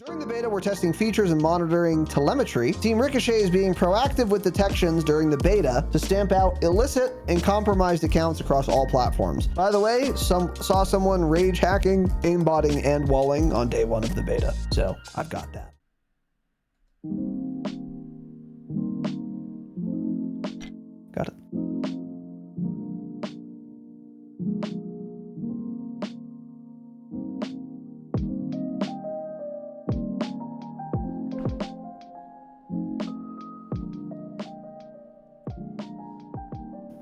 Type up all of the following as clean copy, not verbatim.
During the beta, we're testing features and monitoring telemetry. Team Ricochet is being proactive with detections during the beta to stamp out illicit and compromised accounts across all platforms. By the way, saw someone rage hacking, aimbotting, and walling on day one of the beta. So I've got that. Got it.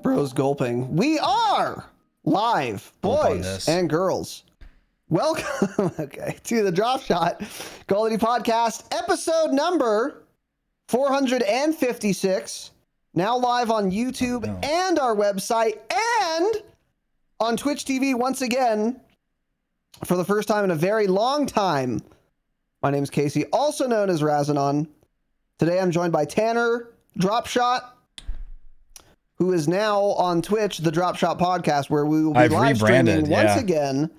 Bros gulping. We are live, boys and girls. Welcome, okay, to the Dropshot Call of Duty Podcast, episode number 456. Now live on YouTube and our website and on Twitch TV once again for the first time in a very long time. My name is Casey, also known as Razinon. Today I'm joined by Tanner Dropshot, who is now on Twitch, the Dropshot Podcast, where we will be live streaming once again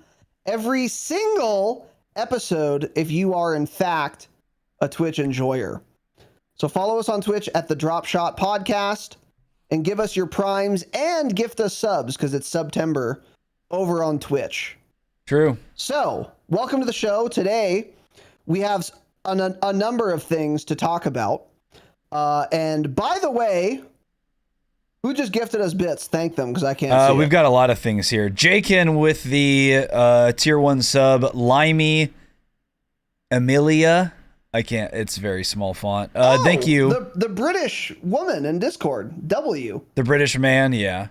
every single episode if you are in fact a Twitch enjoyer. So follow us on Twitch at the Dropshot Podcast and give us your primes and gift us subs because it's September over on Twitch. True. So welcome to the show. Today we have a number of things to talk about. And by the way, who just gifted us bits? Thank them, because I can't see We've got a lot of things here. Jakin with the tier 1 sub. Limey Amelia. I can't. It's very small font. Thank you. The British woman in Discord. W. The British man. Yeah.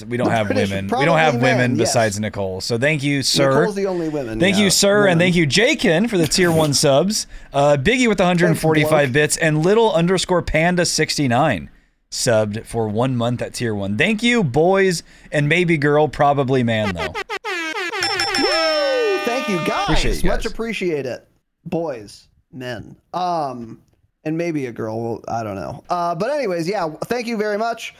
We don't have women. We don't have women besides Nicole. So thank you, sir. Nicole's the only woman. Thank you, sir. Woman. And thank you, Jakin, for the tier 1 subs. Biggie with 145 bits. And little_panda69. Subbed for 1 month at tier 1. Thank you, boys and maybe girl, probably man though. Woo! Thank you, guys. Much appreciate it, boys, men, and maybe a girl. Well, I don't know. But anyways, yeah. Thank you very much.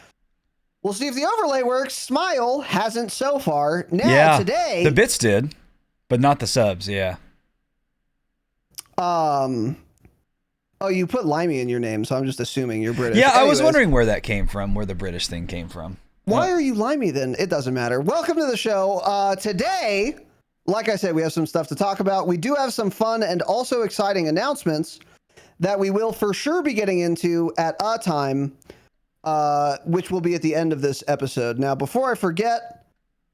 We'll see if the overlay works. Smile hasn't so far. Now today, the bits did, but not the subs. Yeah. Oh, you put Limey in your name, so I'm just assuming you're British. Yeah, I was wondering where that came from, where the British thing came from. Why are you Limey then? It doesn't matter. Welcome to the show. Today, like I said, we have some stuff to talk about. We do have some fun and also exciting announcements that we will for sure be getting into at a time, which will be at the end of this episode. Now, before I forget,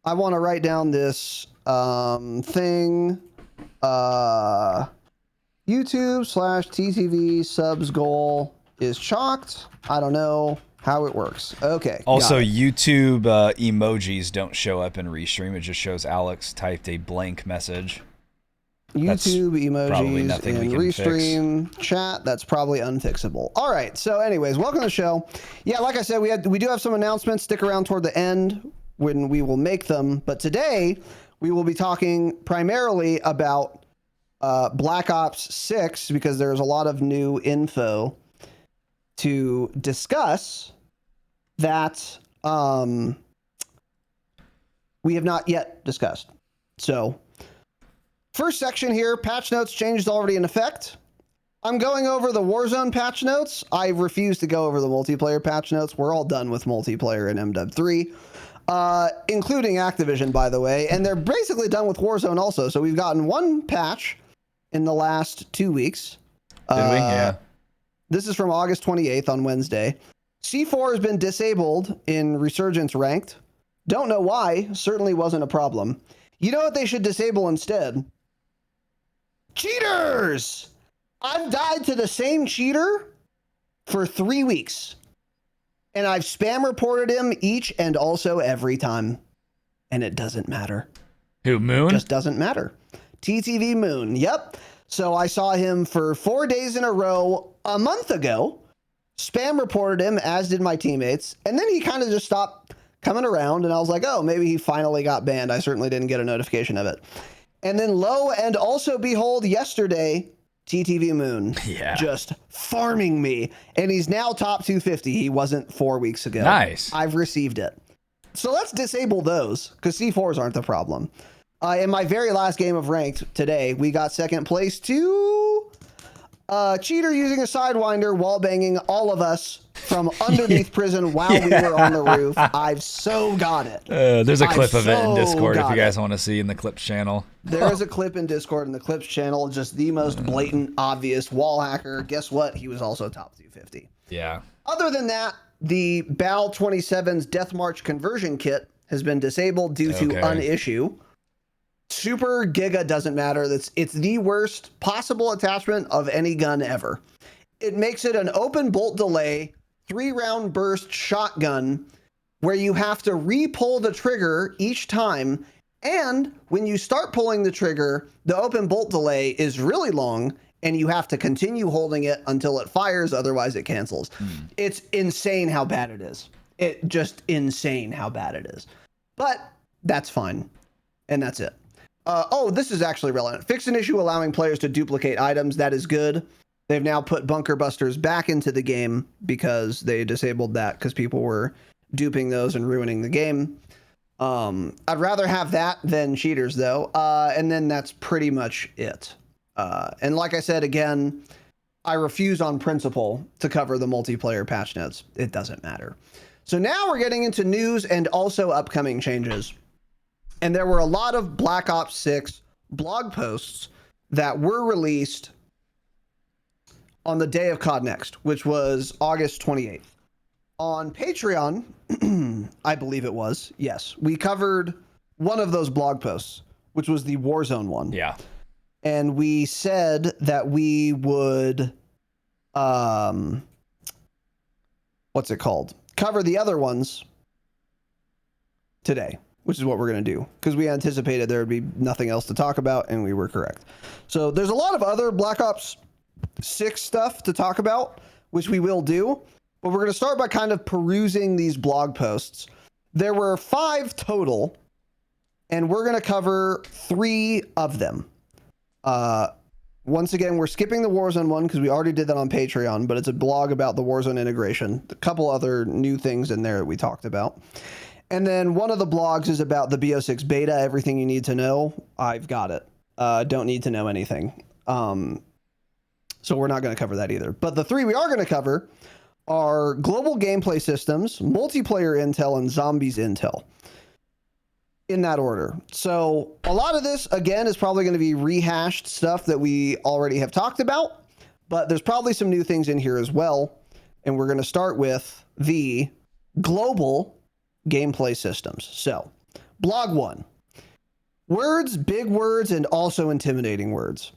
I want to write down this thing. YouTube/TTV subs goal is chalked. I don't know how it works. Okay. Also, YouTube emojis don't show up in Restream. It just shows Alex typed a blank message. YouTube emojis in Restream chat. That's probably unfixable. All right. So anyways, welcome to the show. Yeah, like I said, we do have some announcements. Stick around toward the end when we will make them. But today we will be talking primarily about Black Ops 6, because there's a lot of new info to discuss that we have not yet discussed. So, first section here, patch notes changes already in effect. I'm going over the Warzone patch notes. I refuse to go over the multiplayer patch notes. We're all done with multiplayer in MW3. Including Activision, by the way. And they're basically done with Warzone also. So we've gotten one patch in the last 2 weeks. Did we? Yeah. This is from August 28th on Wednesday. C4 has been disabled in Resurgence Ranked. Don't know why. Certainly wasn't a problem. You know what they should disable instead? Cheaters! I've died to the same cheater for 3 weeks. And I've spam reported him each and also every time. And it doesn't matter. Who, Moon? Just doesn't matter. TTV Moon. Yep. So I saw him for 4 days in a row a month ago. Spam reported him, as did my teammates. And then he kind of just stopped coming around. And I was like, oh, maybe he finally got banned. I certainly didn't get a notification of it. And then lo and also behold, yesterday, TTV Moon just farming me. And he's now top 250. He wasn't 4 weeks ago. Nice. I've received it. So let's disable those because C4s aren't the problem. In my very last game of ranked today, we got second place to Cheater using a Sidewinder wall banging all of us from underneath prison while we were on the roof. I've so got it. There's a clip of it in so Discord if you guys got want to see in the Clips channel. There is a clip in Discord in the Clips channel, just the most blatant, obvious wall hacker. Guess what? He was also top 250. Yeah. Other than that, the BAL 27's Death March conversion kit has been disabled due to unissue. Super Giga doesn't matter. It's the worst possible attachment of any gun ever. It makes it an open bolt delay, 3-round burst shotgun where you have to re-pull the trigger each time. And when you start pulling the trigger, the open bolt delay is really long and you have to continue holding it until it fires. Otherwise it cancels. It's insane how bad it is. It just insane how bad it is, but that's fine. And that's it. This is actually relevant. Fix an issue allowing players to duplicate items. That is good. They've now put bunker busters back into the game because they disabled that because people were duping those and ruining the game. I'd rather have that than cheaters though. And then that's pretty much it. And like I said, again, I refuse on principle to cover the multiplayer patch notes. It doesn't matter. So now we're getting into news and also upcoming changes. And there were a lot of Black Ops 6 blog posts that were released on the day of COD Next, which was August 28th. On Patreon, I believe it was, yes, we covered one of those blog posts, which was the Warzone one. Yeah. And we said that we would, cover the other ones today, which is what we're going to do because we anticipated there would be nothing else to talk about, and we were correct. So there's a lot of other Black Ops 6 stuff to talk about, which we will do, but we're going to start by kind of perusing these blog posts. There were 5 total, and we're going to cover 3 of them. Once again, we're skipping the Warzone one because we already did that on Patreon, but it's a blog about the Warzone integration. A couple other new things in there that we talked about. And then one of the blogs is about the BO6 beta, everything you need to know. I've got it. Don't need to know anything. So we're not going to cover that either. But the 3 we are going to cover are global gameplay systems, multiplayer intel, and zombies intel. In that order. So a lot of this, again, is probably going to be rehashed stuff that we already have talked about, but there's probably some new things in here as well. And we're going to start with the global gameplay systems. So blog 1, words, big words, and also intimidating words.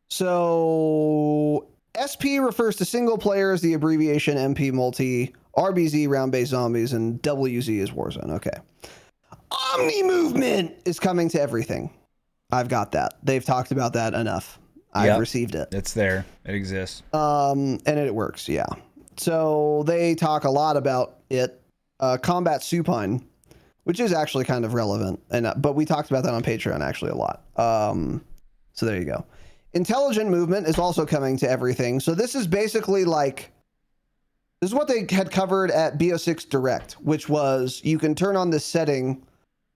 So SP refers to single player as the abbreviation, MP multi, RBZ round-based zombies, and WZ is Warzone. Okay. Omni movement is coming to everything. I've got that. They've talked about that enough. I've received it. It's there. It exists. And it works. Yeah. So they talk a lot about it. Combat supine, which is actually kind of relevant, but we talked about that on Patreon actually a lot. So there you go. Intelligent movement is also coming to everything. So this is basically like, this is what they had covered at BO6 Direct, which was you can turn on this setting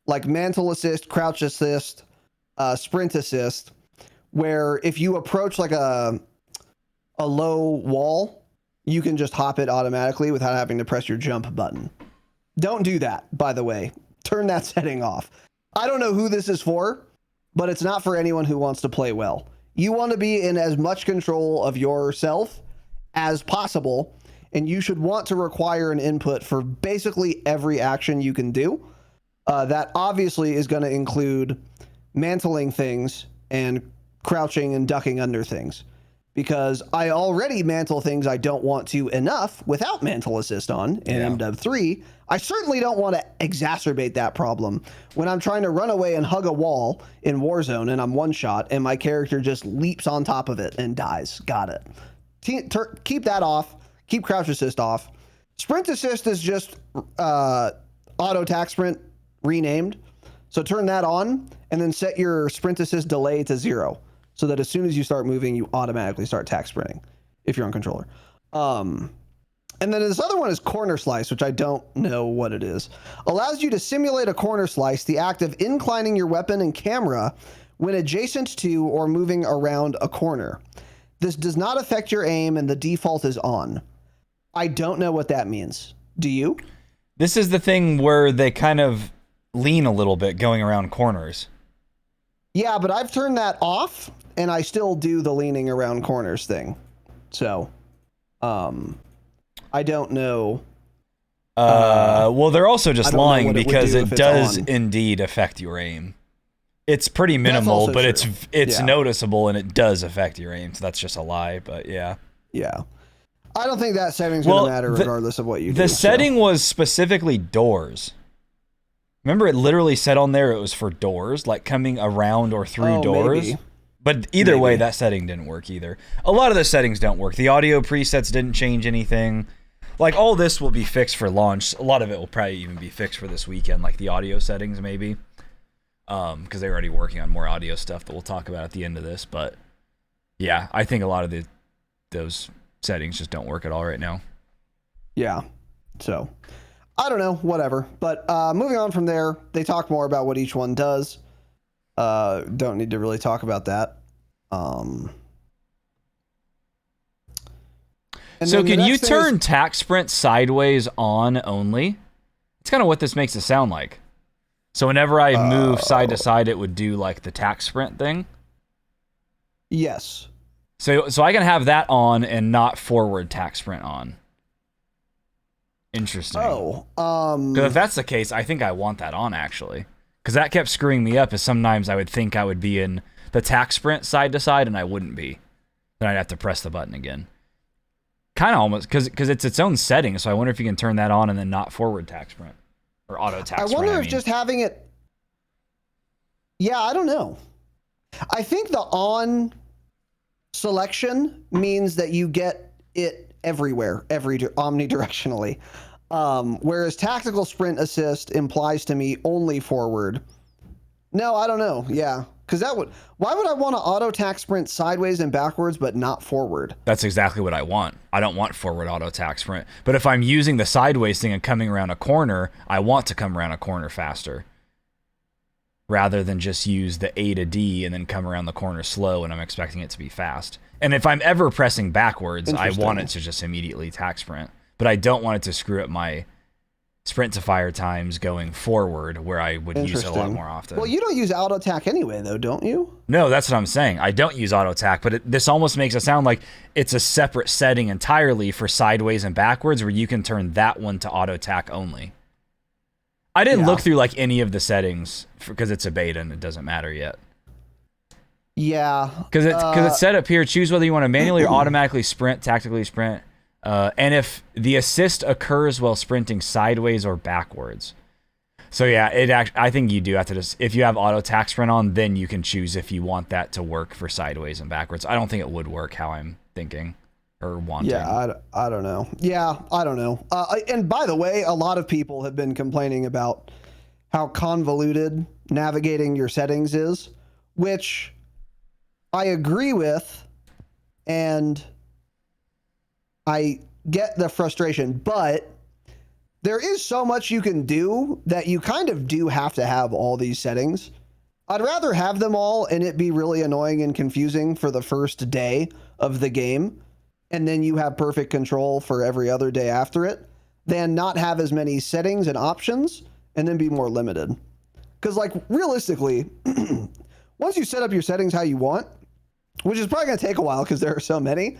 like mantle assist, crouch assist, sprint assist, where if you approach like a low wall, you can just hop it automatically without having to press your jump button. Don't do that, by the way. Turn that setting off. I don't know who this is for, but it's not for anyone who wants to play well. You want to be in as much control of yourself as possible, and you should want to require an input for basically every action you can do. That obviously is going to include mantling things and crouching and ducking under things, because I already mantle things I don't want to enough without mantle assist on in MW3. I certainly don't want to exacerbate that problem when I'm trying to run away and hug a wall in Warzone and I'm one shot and my character just leaps on top of it and dies. Got it. Keep that off. Keep crouch assist off. Sprint assist is just auto tac sprint renamed. So turn that on and then set your sprint assist delay to 0 so that as soon as you start moving, you automatically start tac sprinting if you're on controller. And then this other one is corner slice, which I don't know what it is. Allows you to simulate a corner slice, the act of inclining your weapon and camera when adjacent to or moving around a corner. This does not affect your aim and the default is on. I don't know what that means. Do you? This is the thing where they kind of lean a little bit going around corners. Yeah, but I've turned that off and I still do the leaning around corners thing. So, I don't know. Well, they're also just lying because it does on. indeed affect your aim. It's pretty minimal, but true. it's noticeable and it does affect your aim. So that's just a lie, but yeah. Yeah. I don't think that setting's going to matter regardless of what you do. The setting was specifically doors. Remember, it literally said on there it was for doors, like coming around or through doors. Maybe. But either way, that setting didn't work either. A lot of the settings don't work. The audio presets didn't change anything. Like, all this will be fixed for launch. A lot of it will probably even be fixed for this weekend, like the audio settings maybe. Because they're already working on more audio stuff that we'll talk about at the end of this. But yeah, I think a lot of those settings just don't work at all right now. Yeah. So, I don't know. Whatever. But moving on from there, they talk more about what each one does. Don't need to really talk about that. So can you turn tack sprint sideways on only? It's kind of what this makes it sound like. So whenever I move side to side, it would do like the tack sprint thing? Yes. So I can have that on and not forward tack sprint on. Interesting. Oh. Because if that's the case, I think I want that on actually. Because that kept screwing me up, as sometimes I would think I would be in the tack sprint side to side and I wouldn't be. Then I'd have to press the button again. Kind of almost, because it's its own setting, so I wonder if you can turn that on and then not forward tack sprint. Or auto tack sprint. I wonder if just having it... Yeah, I don't know. I think the on selection means that you get it everywhere, omnidirectionally. Whereas tactical sprint assist implies to me only forward. No, I don't know. Yeah. Because why would I want to auto tack sprint sideways and backwards, but not forward? That's exactly what I want. I don't want forward auto tack sprint. But if I'm using the sideways thing and coming around a corner, I want to come around a corner faster. Rather than just use the A to D and then come around the corner slow and I'm expecting it to be fast. And if I'm ever pressing backwards, I want it to just immediately tack sprint. But I don't want it to screw up my sprint to fire times going forward where I would use it a lot more often. Well, you don't use auto tack anyway, though, don't you? No, that's what I'm saying. I don't use auto tack, but this almost makes it sound like it's a separate setting entirely for sideways and backwards where you can turn that one to auto tack only. I didn't look through like any of the settings because it's a beta and it doesn't matter yet. Yeah. Because it's set up here. Choose whether you want to manually or automatically sprint, tactically sprint. And if the assist occurs while sprinting sideways or backwards. So yeah, I think you do have to just, if you have auto tack sprint on, then you can choose if you want that to work for sideways and backwards. I don't think it would work how I'm thinking or wanting. Yeah, I don't know. Yeah, I don't know. And by the way, a lot of people have been complaining about how convoluted navigating your settings is, which I agree with, and I get the frustration, but there is so much you can do that you kind of do have to have all these settings. I'd rather have them all and it be really annoying and confusing for the first day of the game, and then you have perfect control for every other day after it, than not have as many settings and options and then be more limited. Because, like, realistically, once you set up your settings how you want, which is probably going to take a while because there are so many,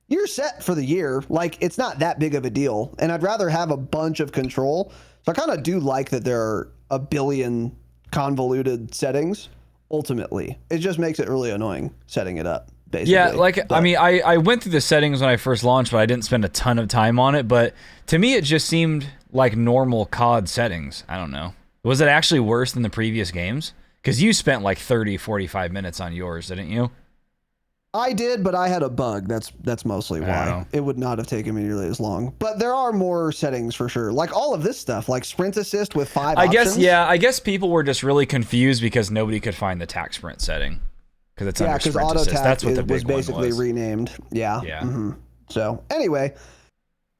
you're set for the year. Like, it's not that big of a deal. And I'd rather have a bunch of control. So I kind of do like that there are a billion convoluted settings, ultimately. It just makes it really annoying setting it up, basically. Yeah, like, I mean, I went through the settings when I first launched, but I didn't spend a ton of time on it. But to me, it just seemed like normal COD settings. I don't know. Was it actually worse than the previous games? Because you spent like 30, 45 minutes on yours, didn't you? I did, but I had a bug. That's mostly why. It would not have taken me nearly as long. But there are more settings for sure. Like all of this stuff, like sprint assist with 5 options. I guess people were just really confused because nobody could find the tack sprint setting. Because it's under sprint assist. That's what the big was basically one was. Renamed. Yeah. Yeah. Mm-hmm. So anyway,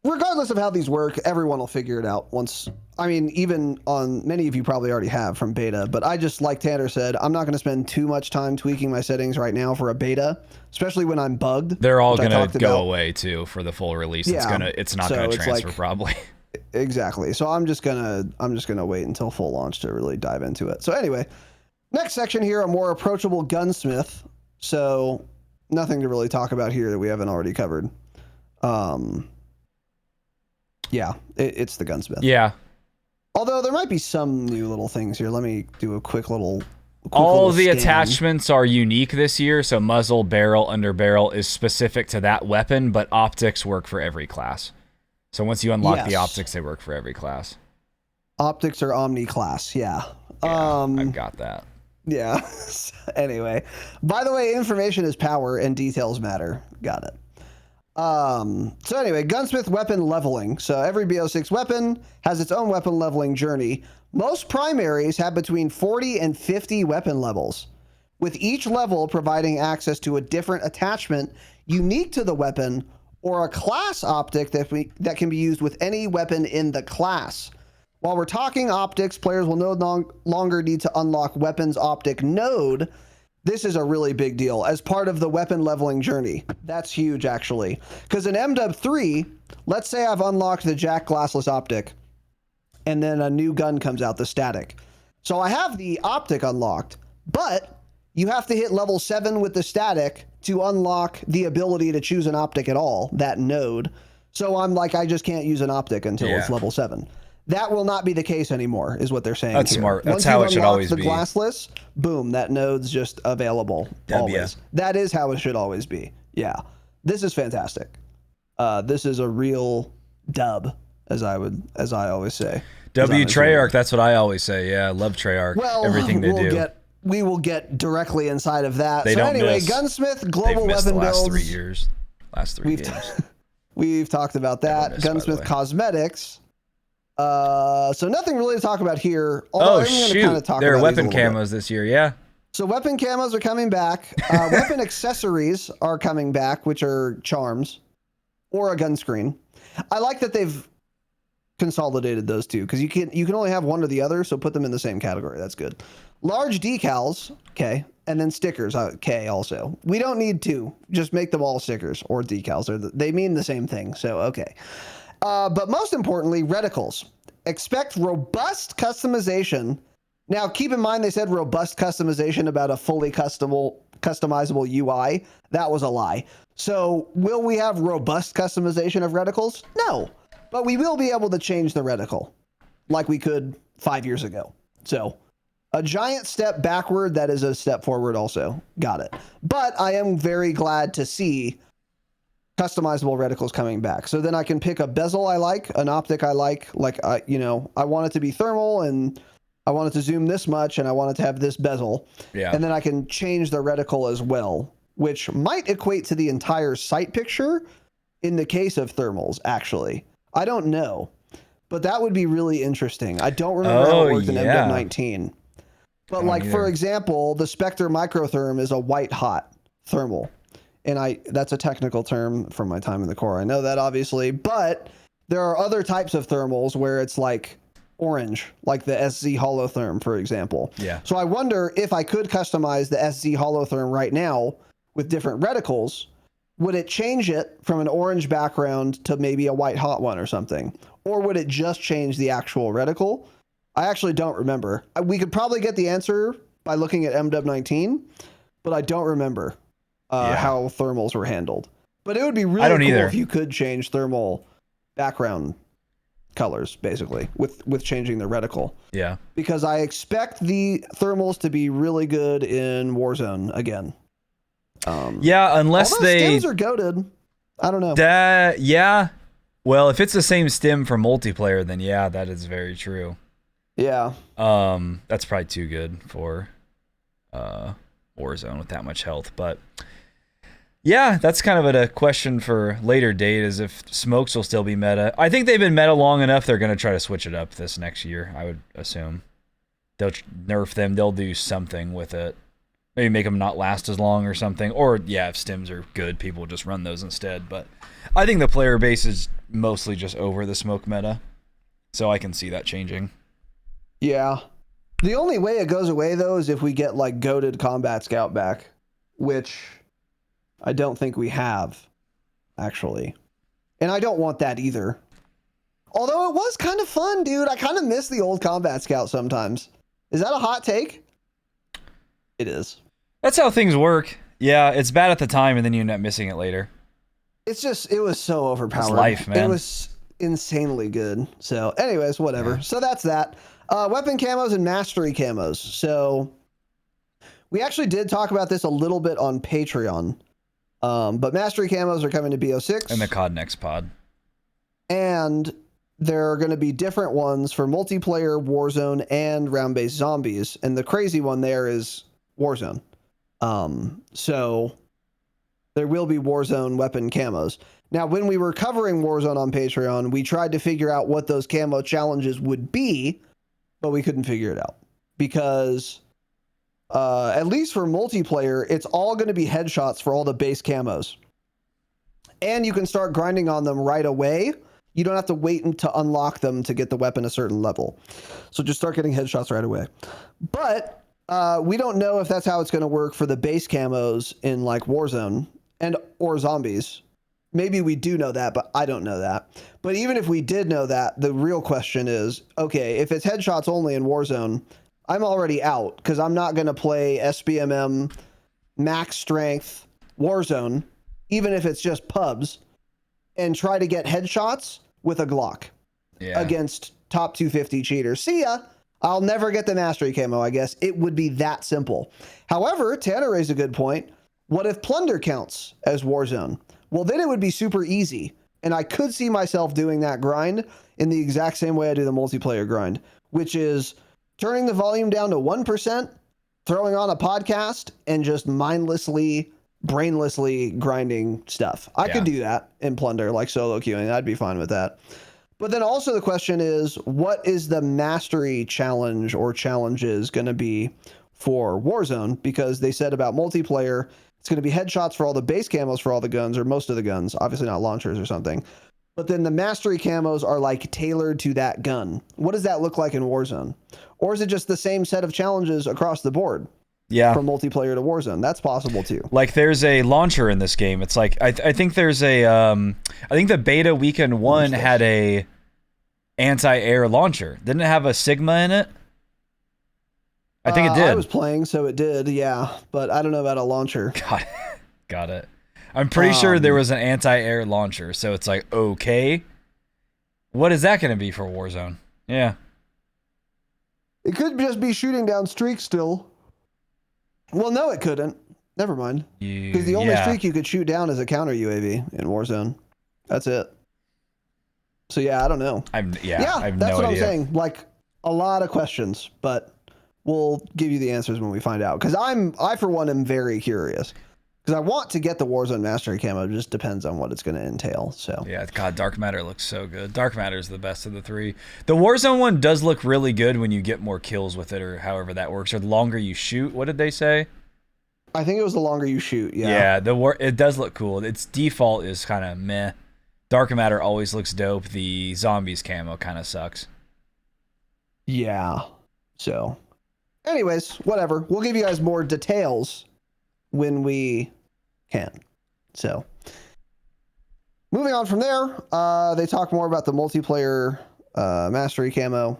regardless of how these work, everyone will figure it out once. I mean, even on many of you probably already have from beta, but I just, like Tanner said, I'm not going to spend too much time tweaking my settings right now for a beta, especially when I'm bugged. They're all going to go away too for the full release. Yeah. It's not going to transfer probably. Exactly. So I'm just gonna wait until full launch to really dive into it. So anyway, next section here, a more approachable gunsmith. So nothing to really talk about here that we haven't already covered. Yeah, it's the gunsmith. Yeah. Although there might be some new little things here. Let me do a quick little. All the attachments are unique this year. So muzzle, barrel, underbarrel is specific to that weapon, but optics work for every class. So once you unlock the optics, they work for every class. Optics are omni-class, yeah. I've got that. Yeah. Anyway, by the way, information is power and details matter. Got it. So anyway, gunsmith weapon leveling. So every BO6 weapon has its own weapon leveling journey. Most primaries have between 40 and 50 weapon levels, with each level providing access to a different attachment unique to the weapon or a class optic that can be used with any weapon in the class. While we're talking optics, players will no longer need to unlock weapons optic node. This is a really big deal as part of the weapon leveling journey. That's huge, actually. Because in MW 3, let's say I've unlocked the Jack Glassless optic, and then a new gun comes out, the static. So I have the optic unlocked, but you have to hit level 7 with the static to unlock the ability to choose an optic at all, that node. So I'm like, I just can't use an optic until it's level 7. That will not be the case anymore, is what they're saying. That's here. smart. That's how it should always be. The glassless, boom, that node's just available always. That is how it should always be. Yeah. This is fantastic. This is a real dub, as I always say. W Treyarch, that's what I always say. Yeah, I love Treyarch. Well, everything they do. We will get directly inside of that. They don't anyway, miss. Gunsmith global They've missed weapon the last builds. 3 years. Last three games. We've talked about that. Gunsmith cosmetics. So nothing really to talk about here. Oh shoot! There are weapon camos this year. Yeah. So weapon camos are coming back. Weapon accessories are coming back, which are charms or a gun screen. I like that they've consolidated those two because you can only have one or the other, so put them in the same category. That's good. Large decals, okay, and then stickers, okay. Also, we don't need two. Just make them all stickers or decals. They mean the same thing, so okay. But most importantly, reticles. Expect robust customization. Now, keep in mind they said robust customization about a fully customizable UI. That was a lie. So, will we have robust customization of reticles? No. But we will be able to change the reticle like we could 5 years ago. So, a giant step backward, that is a step forward also. Got it. But I am very glad to see customizable reticles coming back. So then I can pick a bezel I like, an optic I like I want it to be thermal and I want it to zoom this much and I want it to have this bezel. Yeah. And then I can change the reticle as well, which might equate to the entire sight picture in the case of thermals, actually. I don't know, but that would be really interesting. I don't remember how it worked in MW19. But for example, the Spectre Microtherm is a white hot thermal. And that's a technical term from my time in the Corps. I know that, obviously. But there are other types of thermals where it's like orange, like the SZ Holotherm, for example. Yeah. So I wonder if I could customize the SZ Holotherm right now with different reticles, would it change it from an orange background to maybe a white hot one or something? Or would it just change the actual reticle? I actually don't remember. We could probably get the answer by looking at MW19, but I don't remember. How thermals were handled. But it would be really cool if you could change thermal background colors, basically, with changing the reticle. Yeah. Because I expect the thermals to be really good in Warzone again. Unless stims are goated. I don't know. Yeah. Well, if it's the same stim for multiplayer, then yeah, that is very true. Yeah. That's probably too good for Warzone with that much health, but yeah, that's kind of a question for later date, is if smokes will still be meta. I think they've been meta long enough, they're going to try to switch it up this next year, I would assume. They'll nerf them, they'll do something with it. Maybe make them not last as long or something. Or, yeah, if stims are good, people will just run those instead. But I think the player base is mostly just over the smoke meta. So I can see that changing. Yeah. The only way it goes away, though, is if we get, like, goated combat scout back, which I don't think we have, actually. And I don't want that either. Although it was kind of fun, dude. I kind of miss the old combat scout sometimes. Is that a hot take? It is. That's how things work. Yeah, it's bad at the time, and then you end up missing it later. It's just, it was so overpowered. It's life, man. It was insanely good. So, anyways, whatever. Yeah. So that's that. Weapon camos and mastery camos. So, we actually did talk about this a little bit on Patreon. But mastery camos are coming to BO6. And the COD next pod. And there are going to be different ones for multiplayer, Warzone, and round-based zombies. And the crazy one there is Warzone. So there will be Warzone weapon camos. Now, when we were covering Warzone on Patreon, we tried to figure out what those camo challenges would be, but we couldn't figure it out because at least for multiplayer, it's all going to be headshots for all the base camos. And you can start grinding on them right away. You don't have to wait to unlock them to get the weapon a certain level. So just start getting headshots right away. But we don't know if that's how it's going to work for the base camos in like Warzone or zombies. Maybe we do know that, but I don't know that. But even if we did know that, the real question is, okay, if it's headshots only in Warzone, I'm already out because I'm not going to play SBMM, max strength, Warzone, even if it's just pubs, and try to get headshots with a Glock against top 250 cheaters. See ya. I'll never get the mastery camo, I guess. It would be that simple. However, Tanner raised a good point. What if plunder counts as Warzone? Well, then it would be super easy. And I could see myself doing that grind in the exact same way I do the multiplayer grind, which is turning the volume down to 1%, throwing on a podcast, and just mindlessly, brainlessly grinding stuff. I could do that in plunder, like solo queuing. I'd be fine with that. But then also the question is, what is the mastery challenge or challenges going to be for Warzone? Because they said about multiplayer, it's going to be headshots for all the base camos for all the guns, or most of the guns, obviously not launchers or something. But then the mastery camos are like tailored to that gun. What does that look like in Warzone? Or is it just the same set of challenges across the board? Yeah. From multiplayer to Warzone. That's possible too. Like there's a launcher in this game. It's like, I think there's a, I think the beta weekend 1 had a anti-air launcher. Didn't it have a Sigma in it? I think it did. I was playing, so it did, yeah. But I don't know about a launcher. Got it. I'm pretty sure there was an anti-air launcher. So it's like, okay. What is that going to be for Warzone? Yeah. It could just be shooting down streaks still. Well, no, it couldn't. Never mind. Because the only streak you could shoot down is a counter UAV in Warzone. That's it. So yeah, I don't know. I have no that's idea. What I'm saying. Like a lot of questions, but we'll give you the answers when we find out. Because I for one am very curious. Because I want to get the Warzone Mastery camo. It just depends on what it's going to entail. So yeah, God, Dark Matter looks so good. Dark Matter is the best of the three. The Warzone one does look really good when you get more kills with it, or however that works, or the longer you shoot. What did they say? I think it was the longer you shoot. Yeah. It does look cool. Its default is kind of meh. Dark Matter always looks dope. The zombies camo kind of sucks. Yeah. So, anyways, whatever. We'll give you guys more details when we can. So, moving on from there, they talk more about the multiplayer mastery camo.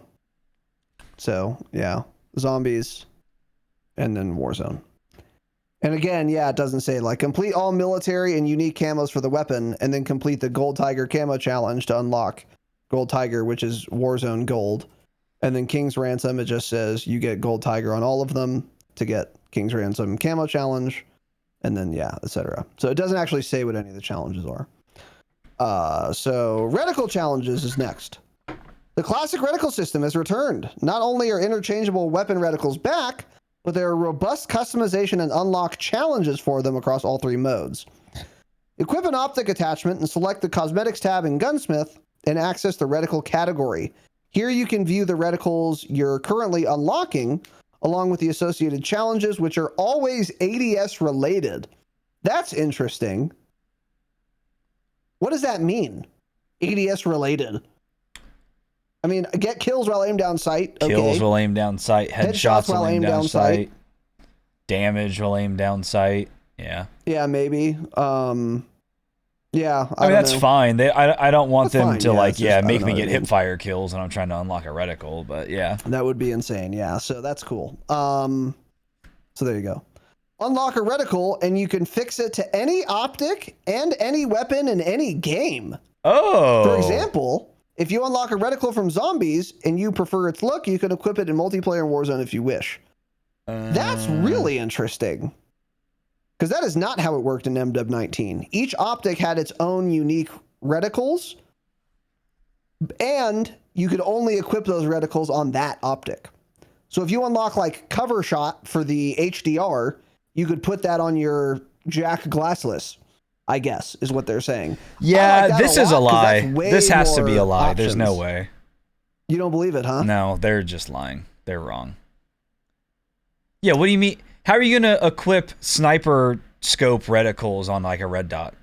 So, yeah, zombies, and then Warzone. And again, yeah, it doesn't say like complete all military and unique camos for the weapon, and then complete the Gold Tiger camo challenge to unlock Gold Tiger, which is Warzone Gold. And then King's Ransom, it just says you get Gold Tiger on all of them to get King's Ransom camo challenge, and then etc. So it doesn't actually say what any of the challenges are. So reticle challenges is next. The classic reticle system has returned. Not only are interchangeable weapon reticles back, but there are robust customization and unlock challenges for them across all three modes. Equip an optic attachment and select the cosmetics tab in Gunsmith and access the reticle category. Here you can view the reticles you're currently unlocking, along with the associated challenges, which are always ADS related. That's interesting. What does that mean? ADS related. I mean, get kills while aim down sight. Okay. Kills while aim down sight. Headshots while aim down sight. Damage while aim down sight. Yeah. Yeah, maybe. Yeah. I mean, that's fine. I don't want them to make me get hip hipfire kills and I'm trying to unlock a reticle, but yeah. That would be insane. Yeah. So that's cool. So there you go. Unlock a reticle and you can fix it to any optic and any weapon in any game. Oh. For example, if you unlock a reticle from zombies and you prefer its look, you can equip it in multiplayer in Warzone if you wish. That's really interesting. Because that is not how it worked in MW19. Each optic had its own unique reticles, and you could only equip those reticles on that optic. So if you unlock like cover shot for the HDR, you could put that on your Jack glassless, I guess, is what they're saying. Yeah, this is a lie. This has to be a lie. There's no way. You don't believe it, huh? No, they're just lying. They're wrong. Yeah, what do you mean? How are you going to equip sniper scope reticles on like a red dot?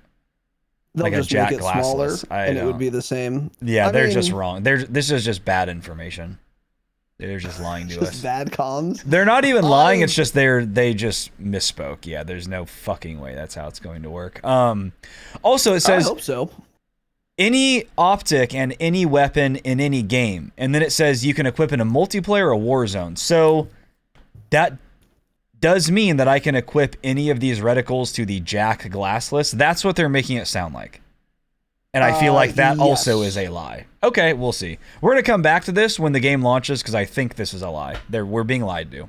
They'll like just a Jack make it glassless. smaller, and it would be the same. Yeah, they're just wrong. This is just bad information. They're just lying to us. Just bad comms. They're not even lying. It's just they just misspoke. Yeah, there's no fucking way that's how it's going to work. Also, it says I hope so. Any optic and any weapon in any game, and then it says you can equip in a multiplayer or Warzone. So that does mean that I can equip any of these reticles to the Jack glassless. That's what they're making it sound like. And I feel like that also is a lie. Okay, we'll see. We're going to come back to this when the game launches because I think this is a lie. We're being lied to.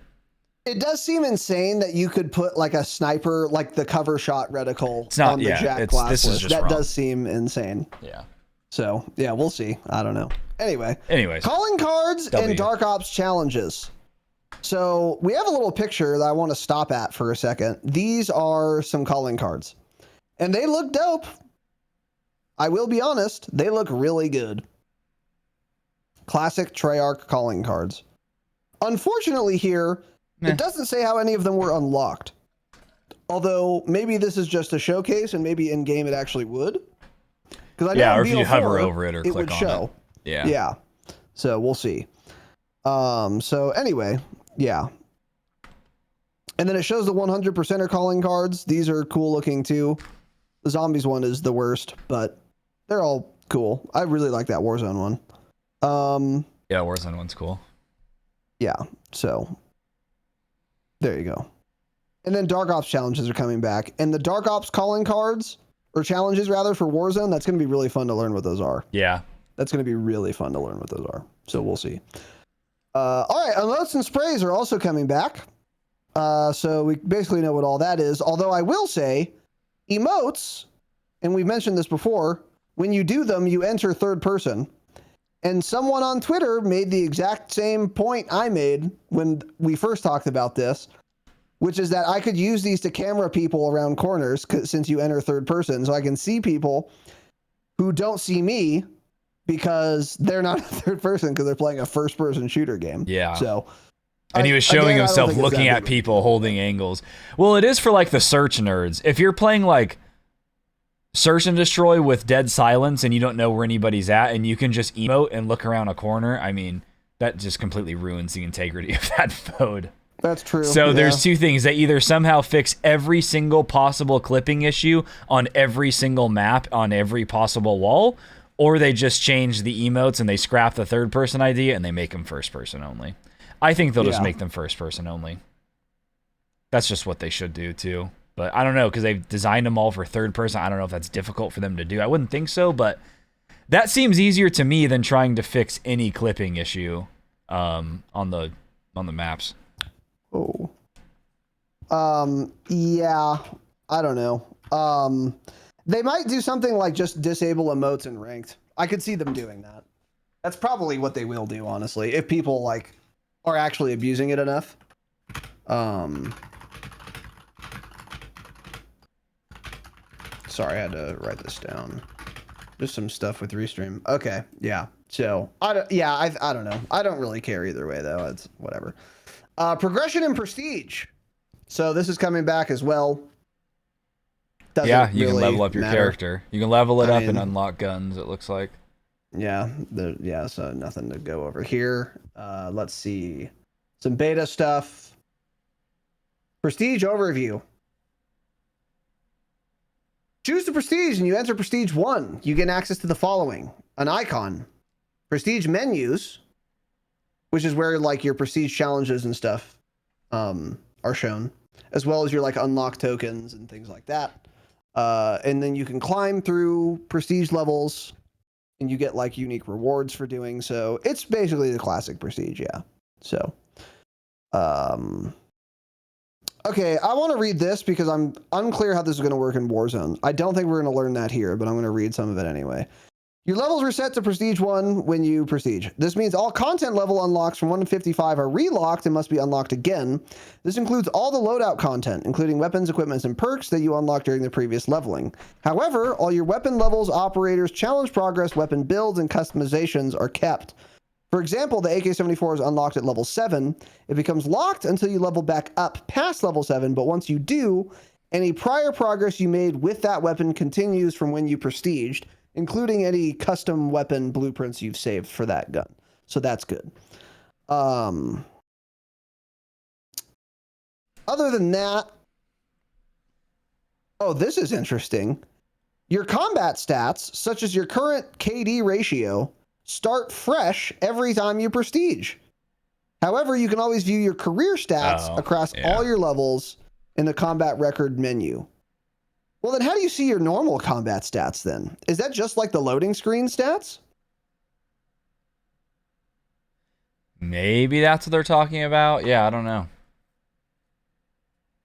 It does seem insane that you could put like a sniper, like the cover shot reticle on the Jack glassless. That does seem insane. Yeah. So, yeah, we'll see. I don't know. Anyways. Calling cards and Dark Ops challenges. So we have a little picture that I want to stop at for a second. These are some calling cards. And they look dope. I will be honest, they look really good. Classic Treyarch calling cards. Unfortunately here, it doesn't say how any of them were unlocked. Although maybe this is just a showcase and maybe in game it actually would. Because I know or if you hover over it or click would on show. it. Yeah. Yeah. So we'll see. So anyway, yeah. And then it shows the 100%er calling cards. These are cool looking too. The zombies one is the worst, but they're all cool. I really like that Warzone one. Yeah, Warzone one's cool. Yeah, so there you go. And then Dark Ops challenges are coming back. And the Dark Ops calling cards, or challenges rather, for Warzone, that's going to be really fun to learn what those are. Yeah. That's going to be really fun to learn what those are. So we'll see. All right, emotes and sprays are also coming back. So we basically know what all that is. Although I will say, emotes, and we've mentioned this before, when you do them, you enter third person. And someone on Twitter made the exact same point I made when we first talked about this, which is that I could use these to camera people around corners since you enter third person. So I can see people who don't see me because they're not a third person because they're playing a first person shooter game. Yeah. So. And he was showing himself looking at people holding angles. Well, it is for like the search nerds. If you're playing like search and destroy with dead silence and you don't know where anybody's at and you can just emote and look around a corner, I mean, that just completely ruins the integrity of that mode. That's true. So there's two things. They either somehow fix every single possible clipping issue on every single map on every possible wall, or they just change the emotes and they scrap the third person idea and they make them first person only. I think they'll just make them first person only. That's just what they should do too. But I don't know, because they've designed them all for third person. I don't know if that's difficult for them to do. I wouldn't think so, but that seems easier to me than trying to fix any clipping issue on the maps. Oh. Yeah, I don't know. They might do something like just disable emotes in ranked. I could see them doing that. That's probably what they will do, honestly, if people like are actually abusing it enough. Sorry, I had to write this down. Just some stuff with Restream. Okay, yeah. So I don't know. I don't really care either way though. It's whatever. Progression and prestige. So this is coming back as well. doesn't Yeah, you really can level up your matter. character. You can level it I up mean, and unlock guns, it looks like. Yeah, so nothing to go over here. Let's see. Some beta stuff. Prestige overview. Choose the prestige and you enter prestige 1. You get access to the following: an icon, prestige menus, which is where like your prestige challenges and stuff are shown, as well as your like unlock tokens and things like that. And then you can climb through prestige levels and you get like unique rewards for doing so. It's basically the classic prestige, yeah. So okay, I want to read this because I'm unclear how this is going to work in Warzone. I don't think we're going to learn that here, but I'm going to read some of it anyway. Your levels are set to Prestige 1 when you Prestige. This means all content level unlocks from 1 to 55 are relocked and must be unlocked again. This includes all the loadout content, including weapons, equipments, and perks that you unlocked during the previous leveling. However, all your weapon levels, operators, challenge progress, weapon builds, and customizations are kept. For example, the AK-74 is unlocked at level 7. It becomes locked until you level back up past level 7, but once you do, any prior progress you made with that weapon continues from when you prestiged, including any custom weapon blueprints you've saved for that gun. So that's good. Other than that, oh, this is interesting. Your combat stats, such as your current KD ratio, start fresh every time you prestige. However, you can always view your career stats across all your levels in the combat record menu. Well, then how do you see your normal combat stats then? Is that just like the loading screen stats? Maybe that's what they're talking about. Yeah, I don't know.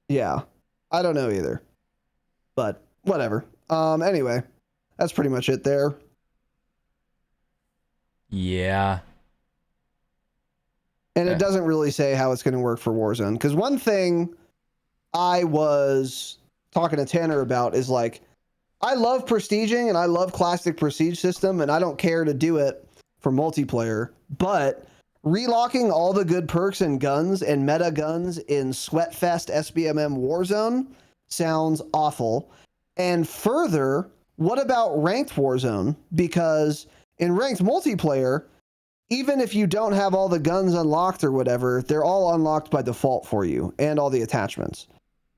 Yeah, I don't know either. But whatever. Anyway, that's pretty much it there. Yeah. And it doesn't really say how it's going to work for Warzone. Because one thing I was talking to Tanner about is like, I love prestiging and I love classic prestige system and I don't care to do it for multiplayer, but relocking all the good perks and guns and meta guns in Sweatfest SBMM Warzone sounds awful. And further, what about ranked Warzone? Because in ranked multiplayer, even if you don't have all the guns unlocked or whatever, they're all unlocked by default for you and all the attachments.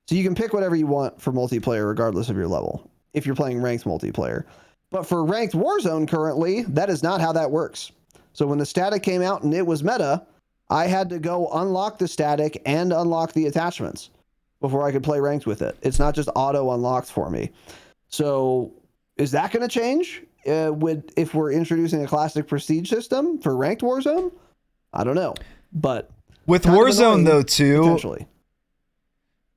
So you can pick whatever you want for multiplayer regardless of your level if you're playing ranked multiplayer. But for ranked Warzone currently, that is not how that works. So when the static came out and it was meta, I had to go unlock the static and unlock the attachments before I could play ranked with it. It's not just auto unlocked for me. So is that going to change if we're introducing a classic prestige system for ranked Warzone? I don't know. But with Warzone though too, potentially.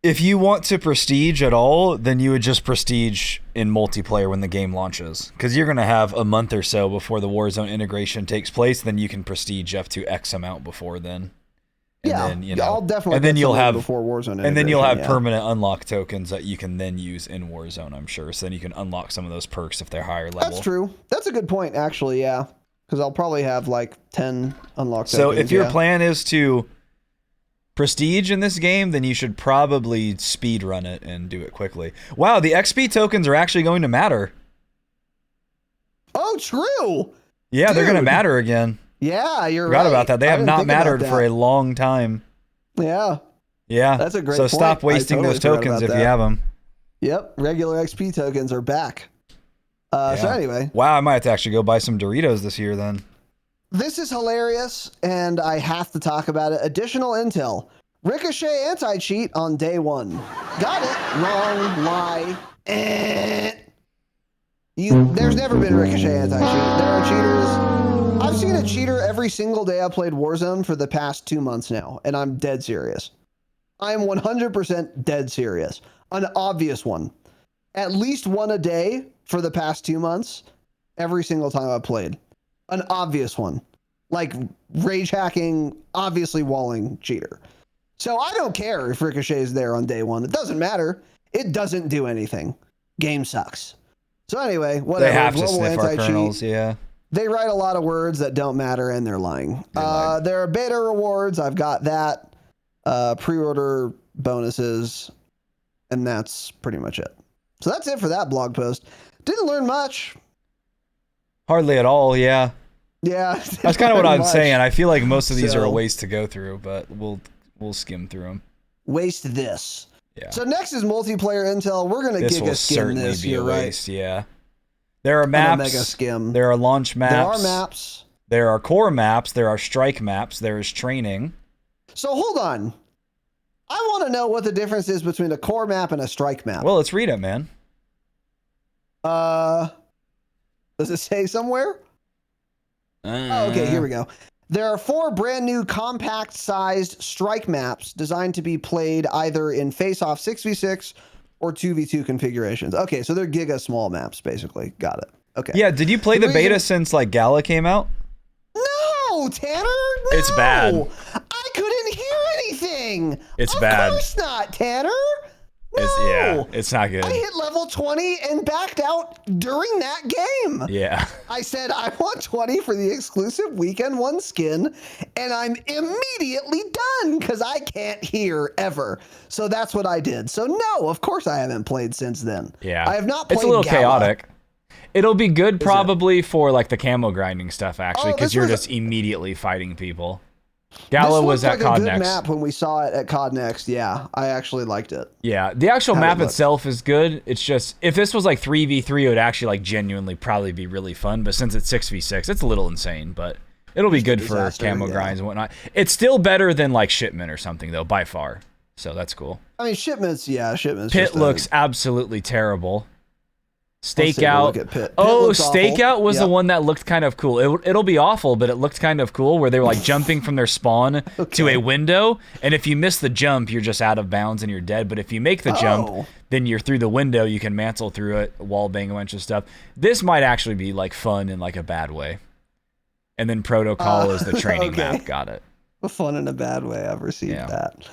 If you want to prestige at all, then you would just prestige in multiplayer when the game launches. Because you're going to have a month or so before the Warzone integration takes place, then you can prestige up to X amount before then. And yeah, then, you know, I'll definitely and then you'll have before Warzone and then you'll have permanent unlock tokens that you can then use in Warzone, I'm sure. So then you can unlock some of those perks if they're higher level. That's true. That's a good point, actually, yeah. Because I'll probably have like 10 unlock tokens. So if your plan is to prestige in this game, then you should probably speed run it and do it quickly. Wow, the XP tokens are actually going to matter. Oh, true. Yeah, Dude. They're going to matter again. Yeah, you're Forgot right. about that. They have not mattered for a long time. Yeah. Yeah. That's a great So point. stop wasting those tokens if you have them. Yep. Regular XP tokens are back. So anyway. Wow, I might have to actually go buy some Doritos this year then. This is hilarious, and I have to talk about it. Additional intel. Ricochet anti-cheat on day 1. Got it. Wrong. Lie. There's never been Ricochet anti-cheat. There are cheaters. I've seen a cheater every single day I played Warzone for the past 2 months now, and I'm dead serious. I'm 100% dead serious. An obvious one. At least one a day for the past 2 months, every single time I played. An obvious one. Like rage hacking, obviously walling cheater. So I don't care if Ricochet is there on day 1. It doesn't matter. It doesn't do anything. Game sucks. So anyway, whatever. They have Global to sniff our kernels, yeah. They write a lot of words that don't matter, and they're lying. There are beta rewards. I've got that. Pre-order bonuses. And that's pretty much it. So that's it for that blog post. Didn't learn much. Hardly at all, yeah. Yeah. That's kind of what I'm saying. I feel like most of these are a waste to go through, but we'll skim through them. Waste this. Yeah. So next is multiplayer intel. We're gonna This giga will skim certainly this. be a You're right. waste, yeah. There are maps. Mega skim. There are launch maps. There are maps. There are core maps. There are strike maps. There is training. So hold on. I want to know what the difference is between a core map and a strike map. Well, let's read it, man. Does it say somewhere? Oh, okay, here we go. There are 4 brand new compact-sized strike maps designed to be played either in face-off 6v6 or 2v2 configurations. Okay, so they're giga small maps, basically. Got it. Okay. Yeah, did you play the beta since like Gala came out? No, Tanner. No. It's bad. I couldn't hear anything. It's bad. Of course not, Tanner. No. It's not good. I hit level 20 and backed out during that game. Yeah. I said, I want 20 for the exclusive weekend 1 skin, and I'm immediately done because I can't hear ever. So that's what I did. So no, of course I haven't played since then. Yeah. I have not played It's a little Gala. chaotic. It'll be good probably for like the camo grinding stuff, actually, because you're just immediately fighting people. Gala was at COD a good Next. map when we saw it at COD Next. Yeah, I actually liked it. Yeah, the actual map itself is good. It's just, if this was like 3v3, it would actually like genuinely probably be really fun. But since it's 6v6, it's a little insane, but it'll be good for camo grinds and whatnot. It's still better than like Shipment or something, though, by far. So that's cool. I mean, Shipment's. Pit looks absolutely terrible. Stakeout. Oh, Stakeout was the one that looked kind of cool. It'll be awful, but it looked kind of cool where they were like jumping from their spawn to a window. And if you miss the jump, you're just out of bounds and you're dead. But if you make the jump, then you're through the window. You can mantle through it, wall bang a bunch of stuff. This might actually be like fun in like a bad way. And then Protocol is the training map. Got it. Fun in a bad way. I've received that.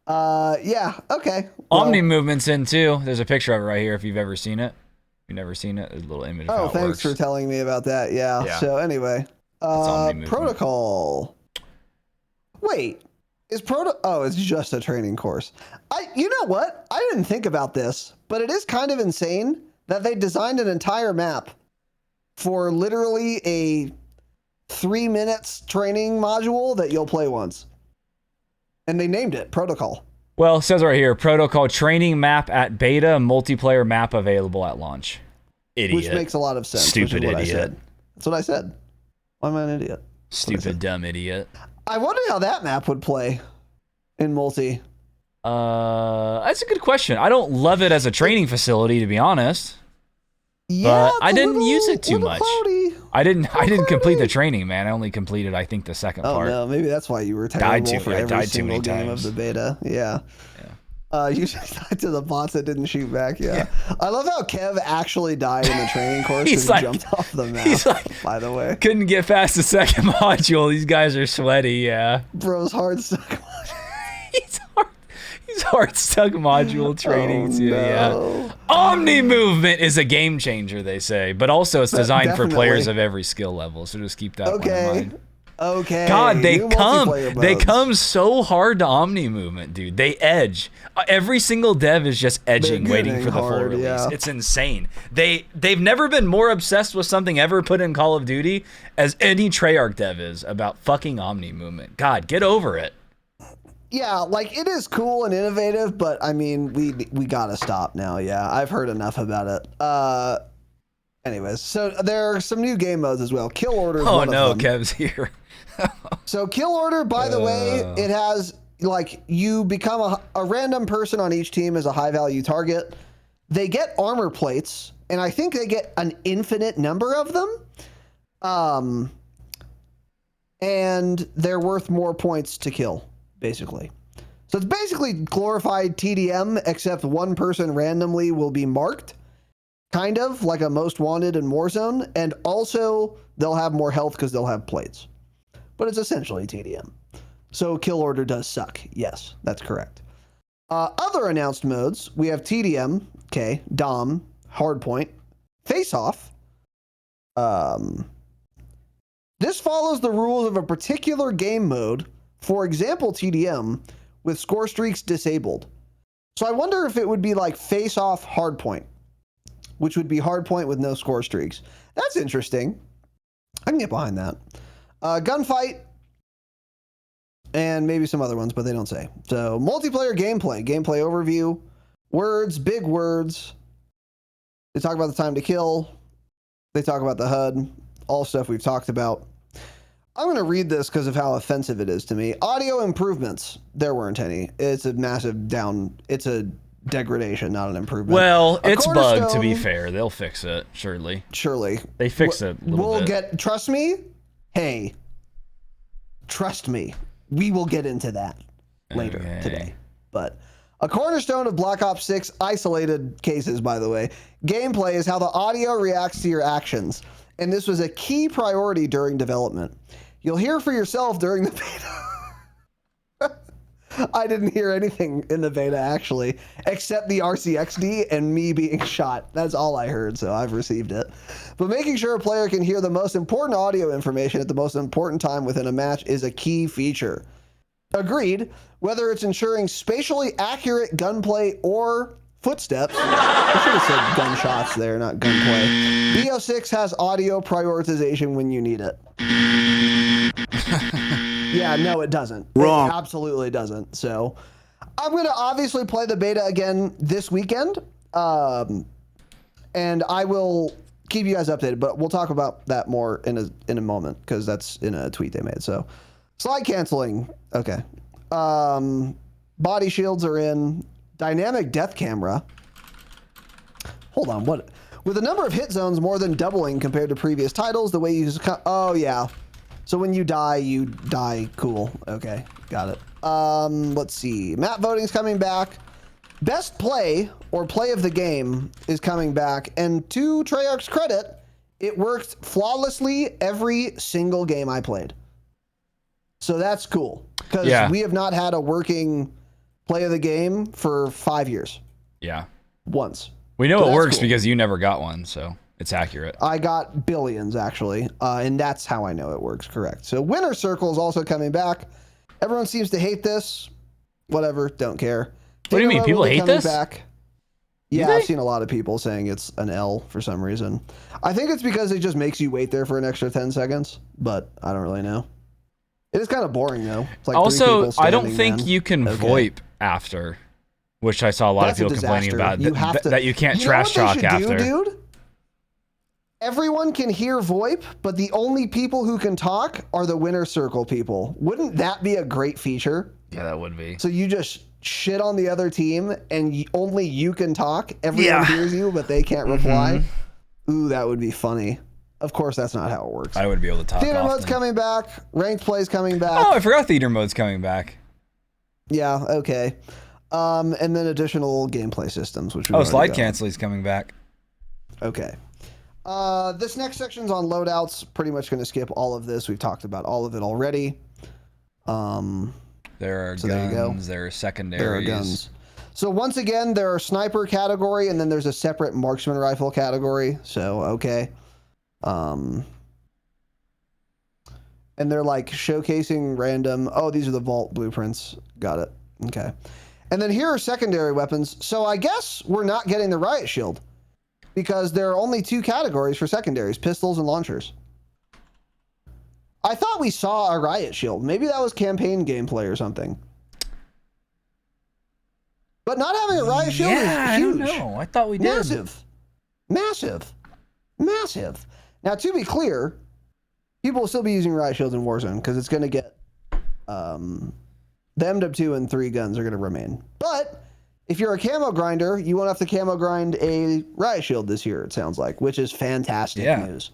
Yeah. Okay. Omni movement's in too. There's a picture of it right here if you've ever seen it. You've never seen it? There's a little image of how it thanks for telling me about that. Yeah. So anyway, Protocol. Wait, is Oh, it's just a training course. You know what? I didn't think about this, but it is kind of insane that they designed an entire map for literally a 3 minutes training module that you'll play once. And they named it Protocol. Well, it says right here, Protocol training map at beta, multiplayer map available at launch. Idiot. Which makes a lot of sense. Stupid idiot. That's what I said. Why am I an idiot? Stupid, dumb idiot. I wonder how that map would play in multi. That's a good question. I don't love it as a training facility, to be honest. Yeah, but I didn't use it too much. Cloudy. I didn't complete the training, man. I only completed, I think, the second part. Oh no, maybe that's why you were terrible for every single game of the beta. Yeah. You just died to the bots that didn't shoot back. Yeah. I love how Kev actually died in the training course because he jumped off the map. By the way, couldn't get past the second module. These guys are sweaty. Yeah. Bro's hard stuck. He's hard stuck module training too. Yeah. Omni movement is a game changer, they say, but also it's designed for players of every skill level. So just keep that one in mind. Okay. God, they come so hard to Omni movement, dude. They edge. Every single dev is just edging, waiting for the full release. Yeah. It's insane. They've never been more obsessed with something ever put in Call of Duty as any Treyarch dev is about fucking Omni movement. God, get over it. Yeah, like it is cool and innovative, but I mean, we gotta stop now. Yeah, I've heard enough about it. Anyways, so there are some new game modes as well. Kill Order. Oh no, Kev's here. So Kill Order, by the way, it has like you become a random person on each team as a high value target. They get armor plates, and I think they get an infinite number of them. And they're worth more points to kill, basically. So it's basically glorified TDM, except one person randomly will be marked, kind of like a most wanted in Warzone, and also they'll have more health because they'll have plates. But it's essentially TDM. So Kill Order does suck. Yes, that's correct. Other announced modes, we have TDM, okay, Dom, Hardpoint, Face Off. This follows the rules of a particular game mode, for example, TDM, with score streaks disabled. So I wonder if it would be like Face Off, Hardpoint. which would be hardpoint with no score streaks. That's interesting. I can get behind that. Gunfight, and maybe some other ones, but they don't say. So multiplayer gameplay overview, words, big words. They talk about the time to kill. They talk about the HUD, all stuff we've talked about. I'm going to read this because of how offensive it is to me. Audio improvements. There weren't any. It's a massive down. It's a degradation, not an improvement. Well, it's bugged, to be fair. They'll fix it, surely. They fix it a little bit. Trust me. Hey, trust me. We will get into that later today. But a cornerstone of Black Ops 6 isolated cases, by the way, gameplay is how the audio reacts to your actions. And this was a key priority during development. You'll hear for yourself during the beta. I didn't hear anything in the beta, actually, except the RCXD and me being shot. That's all I heard, so I've received it. But making sure a player can hear the most important audio information at the most important time within a match is a key feature. Agreed. Whether it's ensuring spatially accurate gunplay or footsteps. I should have said gunshots there, not gunplay. BO6 has audio prioritization when you need it. Yeah, no, it doesn't. Wrong. It absolutely doesn't. So I'm going to obviously play the beta again this weekend. And I will keep you guys updated, but we'll talk about that more in a moment because that's in a tweet they made. So slide canceling. Okay. Body shields are in. Dynamic death camera. Hold on, what? With the number of hit zones more than doubling compared to previous titles, the way you use... Oh, yeah. So when you die. Cool. Okay, got it. Let's see. Map voting's coming back. Best play, or play of the game, is coming back. And to Treyarch's credit, it worked flawlessly every single game I played. So that's cool. Because we have not had a working play of the game for 5 years. Yeah. Once. We know it works because you never got one, so it's accurate. I got billions, actually, and that's how I know it works, correct. So Winner Circle is also coming back. Everyone seems to hate this. Whatever, don't care. What do you mean? People hate this? Back. Yeah, I've seen a lot of people saying it's an L for some reason. I think it's because it just makes you wait there for an extra 10 seconds, but I don't really know. It is kind of boring, though. It's like also, I don't think you can VoIP after, which I saw a lot of people complaining about, that you can't trash talk after. Dude? Everyone can hear VoIP, but the only people who can talk are the Winner Circle people. Wouldn't that be a great feature? Yeah, that would be. So you just shit on the other team, and only you can talk. Everyone hears you, but they can't reply. Ooh, that would be funny. Of course, that's not how it works. I would be able to talk Theater mode's coming back. Ranked play's coming back. Oh, I forgot theater mode's coming back. Yeah, okay. And then additional gameplay systems, which slide canceling's coming back. Okay. This next section's on loadouts. Pretty much going to skip all of this. We've talked about all of it already. There are so guns. There are secondaries. There are guns. So once again, there are sniper category, and then there's a separate marksman rifle category. So, okay. And they're like showcasing random. Oh, these are the vault blueprints. Got it. Okay. And then here are secondary weapons. So I guess we're not getting the riot shield because there are only 2 categories for secondaries, pistols and launchers. I thought we saw a riot shield. Maybe that was campaign gameplay or something. But not having a riot shield is huge. I don't know. I thought we did. Massive. Now, to be clear, people will still be using riot shields in Warzone because it's going to get the MW2 and 3 guns are going to remain. But if you're a camo grinder, you won't have to camo grind a riot shield this year, it sounds like, which is fantastic news.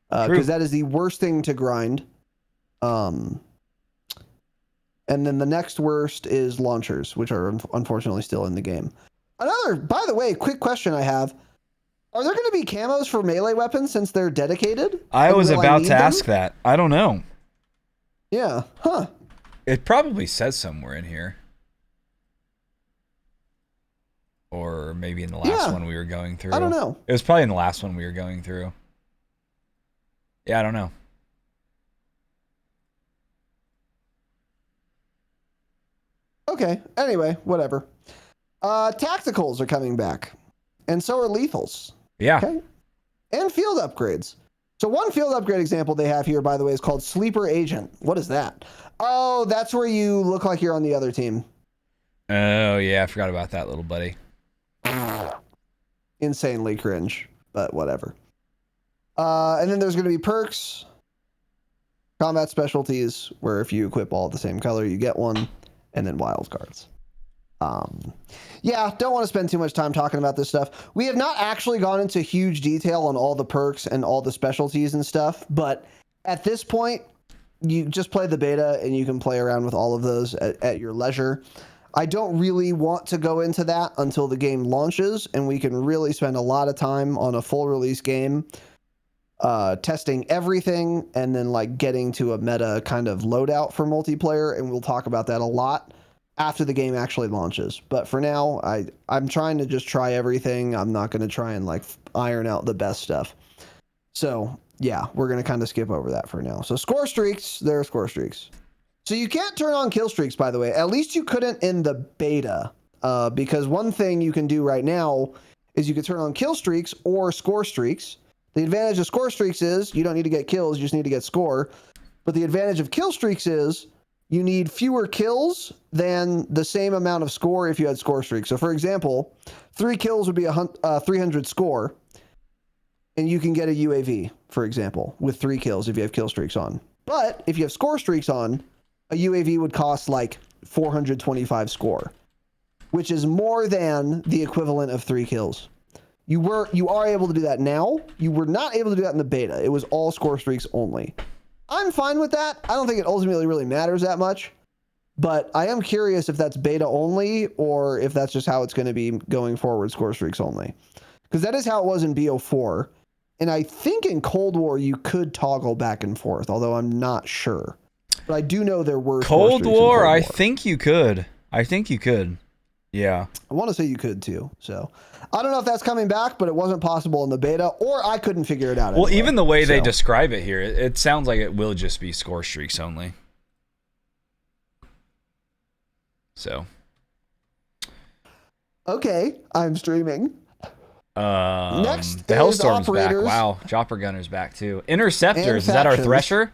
Because that is the worst thing to grind. And then the next worst is launchers, which are unfortunately still in the game. By the way, quick question I have. Are there going to be camos for melee weapons since they're dedicated? I was about to ask that. I don't know. Yeah. Huh. It probably says somewhere in here. Or maybe in the last one we were going through. I don't know. It was probably in the last one we were going through. Yeah, I don't know. Okay. Anyway, whatever. Tacticals are coming back. And so are lethals. Yeah. Okay. And field upgrades. So one field upgrade example they have here, by the way, is called Sleeper Agent. What is that? Oh, that's where you look like you're on the other team. Oh, yeah. I forgot about that, little buddy. Insanely cringe, but whatever. And then there's going to be perks, combat specialties, where if you equip all the same color, you get one, and then wild cards. Yeah, don't want to spend too much time talking about this stuff. We have not actually gone into huge detail on all the perks and all the specialties and stuff, but at this point, you just play the beta and you can play around with all of those at your leisure. I don't really want to go into that until the game launches, and we can really spend a lot of time on a full release game testing everything and then like getting to a meta kind of loadout for multiplayer, and we'll talk about that a lot after the game actually launches. But for now, I'm trying to just try everything. I'm not going to try and like iron out the best stuff. So yeah, we're going to kind of skip over that for now. So score streaks, there are score streaks. So you can't turn on kill streaks, by the way. At least you couldn't in the beta, because one thing you can do right now is you can turn on kill streaks or score streaks. The advantage of score streaks is you don't need to get kills, you just need to get score. But the advantage of kill streaks is you need fewer kills than the same amount of score if you had score streaks. So for example, 3 kills would be 300 score, and you can get a UAV, for example, with 3 kills if you have kill streaks on. But if you have score streaks on, a UAV would cost like 425 score, which is more than the equivalent of 3 kills. You are able to do that now. You were not able to do that in the beta. It was all score streaks only. I'm fine with that. I don't think it ultimately really matters that much, but I am curious if that's beta only or if that's just how it's going to be going forward, score streaks only. Because that is how it was in BO4. And I think in Cold War you could toggle back and forth, although I'm not sure. But I do know there were Cold War. I think you could. Yeah. I want to say you could too. So I don't know if that's coming back, but it wasn't possible in the beta, or I couldn't figure it out. Well, anyway. even the way they describe it here, it sounds like it will just be score streaks only. So. Okay, I'm streaming. Next, the Hellstorm's operators. back. Wow, Chopper Gunner's back too. Interceptors. Is that our factions. Thresher?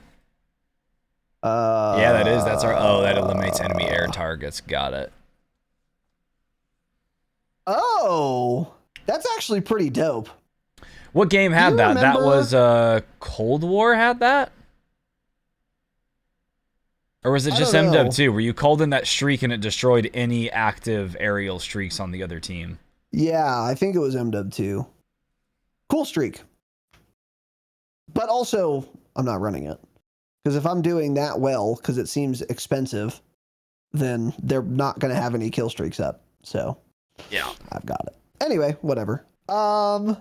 Yeah, that is. That's our. Oh, that eliminates enemy air targets. Got it. Oh, that's actually pretty dope. What game had that? remember- That was Cold War had that? Or was it I just don't know. MW2 where you called in that streak and it destroyed any active aerial streaks on the other team? Yeah, I think it was MW2. Cool streak. But also, I'm not running it. Because if I'm doing that well, because it seems expensive, then they're not going to have any kill streaks up. So, yeah, I've got it. Anyway, whatever. Oh,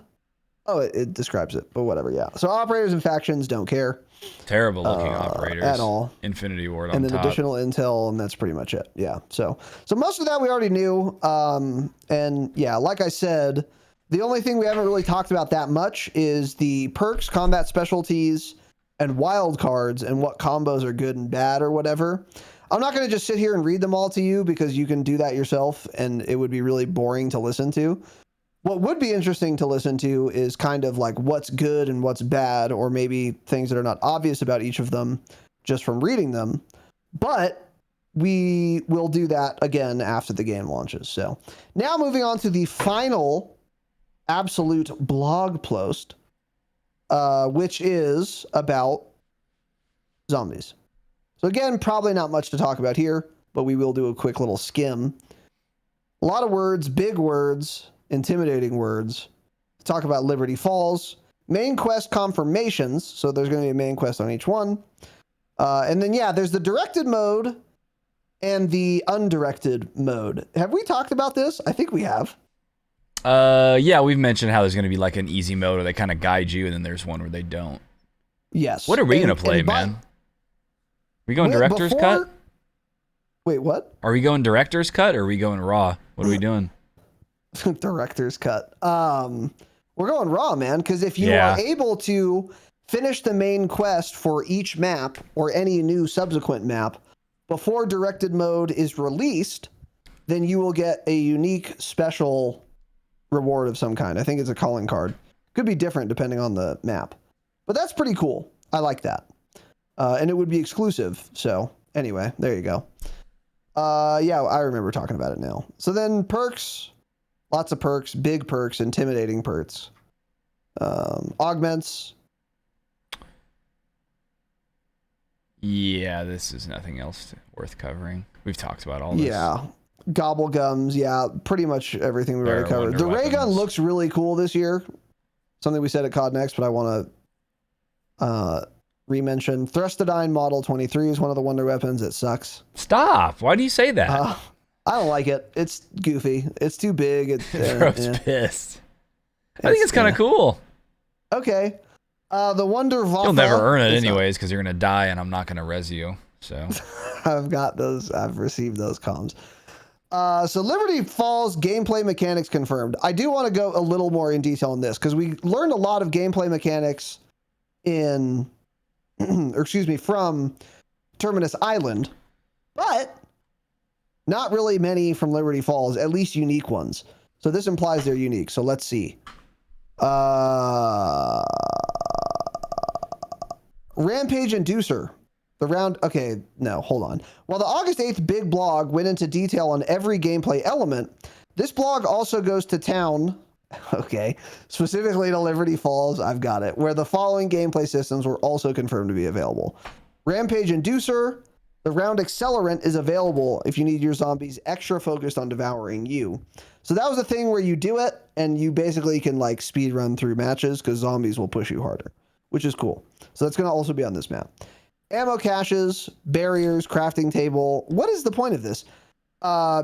it describes it, but whatever, yeah. So operators and factions don't care. Terrible looking operators. At all. Infinity Ward on And then top. additional intel, and that's pretty much it. Yeah. So most of that we already knew. And yeah, like I said, the only thing we haven't really talked about that much is the perks, combat specialties, and wild cards, and what combos are good and bad or whatever. I'm not going to just sit here and read them all to you because you can do that yourself and it would be really boring to listen to. What would be interesting to listen to is kind of like what's good and what's bad, or maybe things that are not obvious about each of them just from reading them. But we will do that again after the game launches. So now moving on to the final absolute blog post, which is about zombies. So again, probably not much to talk about here, but we will do a quick little skim. A lot of words, big words, intimidating words. Talk about Liberty Falls, main quest confirmations. So there's going to be a main quest on each one. And then, yeah, there's the directed mode and the undirected mode. Have we talked about this? I think we have. Yeah, we've mentioned how there's going to be like an easy mode where they kind of guide you, and then there's one where they don't. Yes. What are we going to play, man? We going director's cut? Wait, what? Are we going director's cut or are we going raw? What are we doing? Director's cut. We're going raw, man, because if you are able to finish the main quest for each map or any new subsequent map before directed mode is released, then you will get a unique special reward of some kind. I think it's a calling card. Could be different depending on the map. But that's pretty cool. I like that. And it would be exclusive. So anyway, there you go. Yeah, I remember talking about it now. So then perks, lots of perks, big perks, intimidating perks. Augments. Yeah, this is nothing else worth covering. We've talked about all this. Yeah. Gobblegums. Yeah, pretty much everything we already covered. The ray gun looks really cool this year. Something we said at COD Next, but I want to re-mention. Thrustodyne Model 23 is one of the wonder weapons. It sucks. Stop. Why do you say that? I don't like it. It's goofy. It's too big. Bro's pissed. I think it's kind of cool. Okay. The Wonder Waffe. You'll never earn it anyways because you're going to die and I'm not going to res you. So I've got those. I've received those comms. So Liberty Falls gameplay mechanics confirmed. I do want to go a little more in detail on this because we learned a lot of gameplay mechanics in, or excuse me, from Terminus Island, but not really many from Liberty Falls, at least unique ones. So this implies they're unique. So let's see. Rampage Inducer. The round, okay, no, hold on. While the August 8th big blog went into detail on every gameplay element, this blog also goes to town, okay, specifically to Liberty Falls, I've got it, where the following gameplay systems were also confirmed to be available. Rampage Inducer, the round accelerant is available if you need your zombies extra focused on devouring you. So that was a thing where you do it, and you basically can like speed run through matches because zombies will push you harder, which is cool. So that's going to also be on this map. Ammo caches, barriers, crafting table. What is the point of this?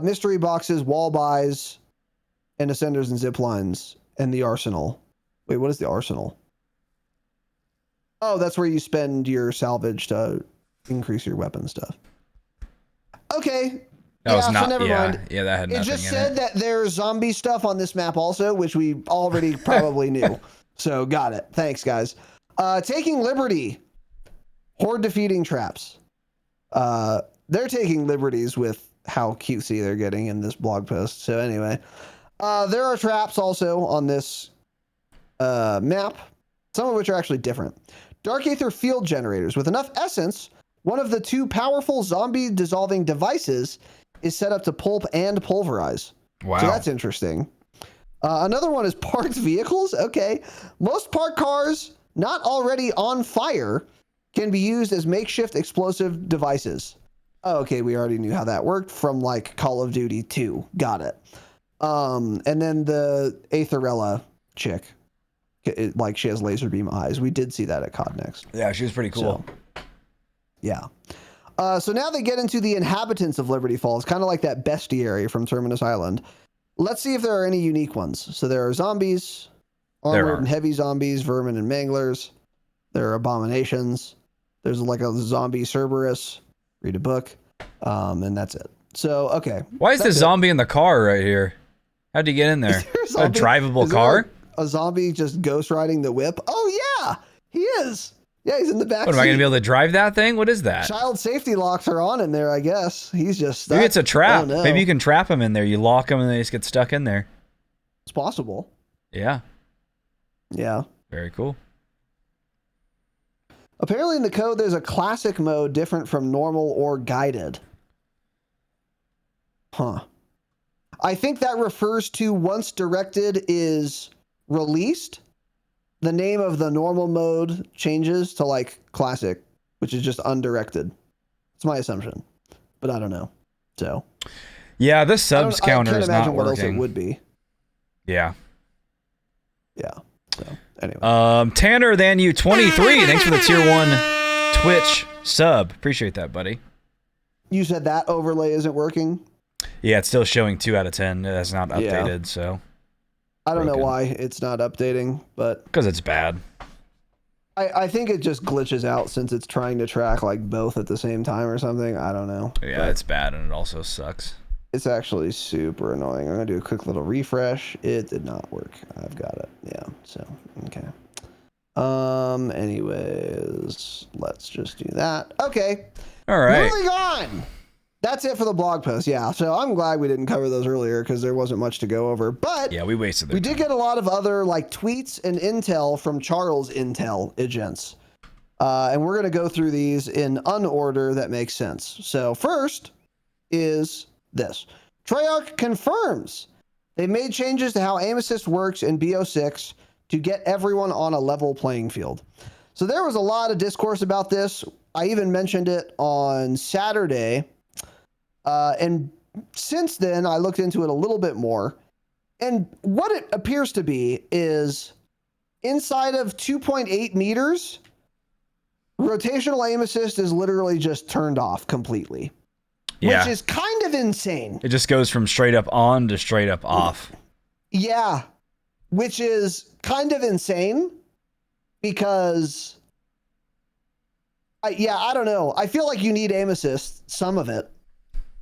Mystery boxes, wall buys, and ascenders and zip lines, and the arsenal. Wait, what is the arsenal? Oh, that's where you spend your salvage to increase your weapon stuff. Okay. That was not, so never mind. Yeah, that had nothing It just in said that there's zombie stuff on this map also, which we already probably knew. So got it. Thanks, guys. Taking Liberty. Horde defeating traps. They're taking liberties with how cutesy they're getting in this blog post. So anyway, there are traps also on this map, some of which are actually different. Dark Aether field generators. With enough essence, one of the two powerful zombie dissolving devices is set up to pulp and pulverize. Wow. So that's interesting. Another one is parked vehicles. Okay. Most parked cars not already on fire can be used as makeshift explosive devices. Oh, okay, we already knew how that worked from like Call of Duty 2. Got it. And then the Aetherella chick, like she has laser beam eyes. We did see that at COD Next. Yeah, she was pretty cool. So, yeah. So now they get into the inhabitants of Liberty Falls, kind of like that bestiary from Terminus Island. Let's see if there are any unique ones. So there are zombies, armored and heavy zombies, vermin and manglers. There are abominations. There's like a zombie Cerberus. Read a book. And that's it. So, okay. Why is this zombie in the car right here? How'd you get in there? A drivable car? A zombie just ghost riding the whip? Oh, yeah. He is. Yeah, he's in the back. What, am I going to be able to drive that thing? What is that? Child safety locks are on in there, I guess. He's just stuck. Maybe it's a trap. Oh, no. Maybe you can trap him in there. You lock him and they just get stuck in there. It's possible. Yeah. Yeah. Very cool. Apparently in the code, there's a classic mode different from normal or guided. Huh. I think that refers to once directed is released, the name of the normal mode changes to like classic, which is just undirected. It's my assumption, but I don't know. So. Yeah, this subs counter is not working. I can't imagine what else it would be. Yeah. Yeah. So anyway. Tanner than you 23. Thanks for the tier 1 Twitch sub. Appreciate that, buddy. You said that overlay isn't working? Yeah, it's still showing 2 out of 10. That's not updated, so. I don't know why it's not updating, but because it's bad. I think it just glitches out since it's trying to track like both at the same time or something. I don't know. Yeah, but it's bad and it also sucks. It's actually super annoying. I'm gonna do a quick little refresh. It did not work. I've got it. Yeah. So okay. Anyways, let's just do that. Okay. All right. Moving on. That's it for the blog post. Yeah. So I'm glad we didn't cover those earlier because there wasn't much to go over. But yeah, we wasted. We did get a lot of other like tweets and intel from Charles Intel agents. And we're going to go through these in unorder that makes sense. So first is this. Treyarch confirms they made changes to how aim assist works in BO6 to get everyone on a level playing field. So there was a lot of discourse about this. I even mentioned it on Saturday. And since then, I looked into it a little bit more. And what it appears to be is inside of 2.8 meters, rotational aim assist is literally just turned off completely. Yeah. Which is kind of insane. It just goes from straight up on to straight up off. Yeah. Which is kind of insane because, I don't know. I feel like you need aim assist, some of it,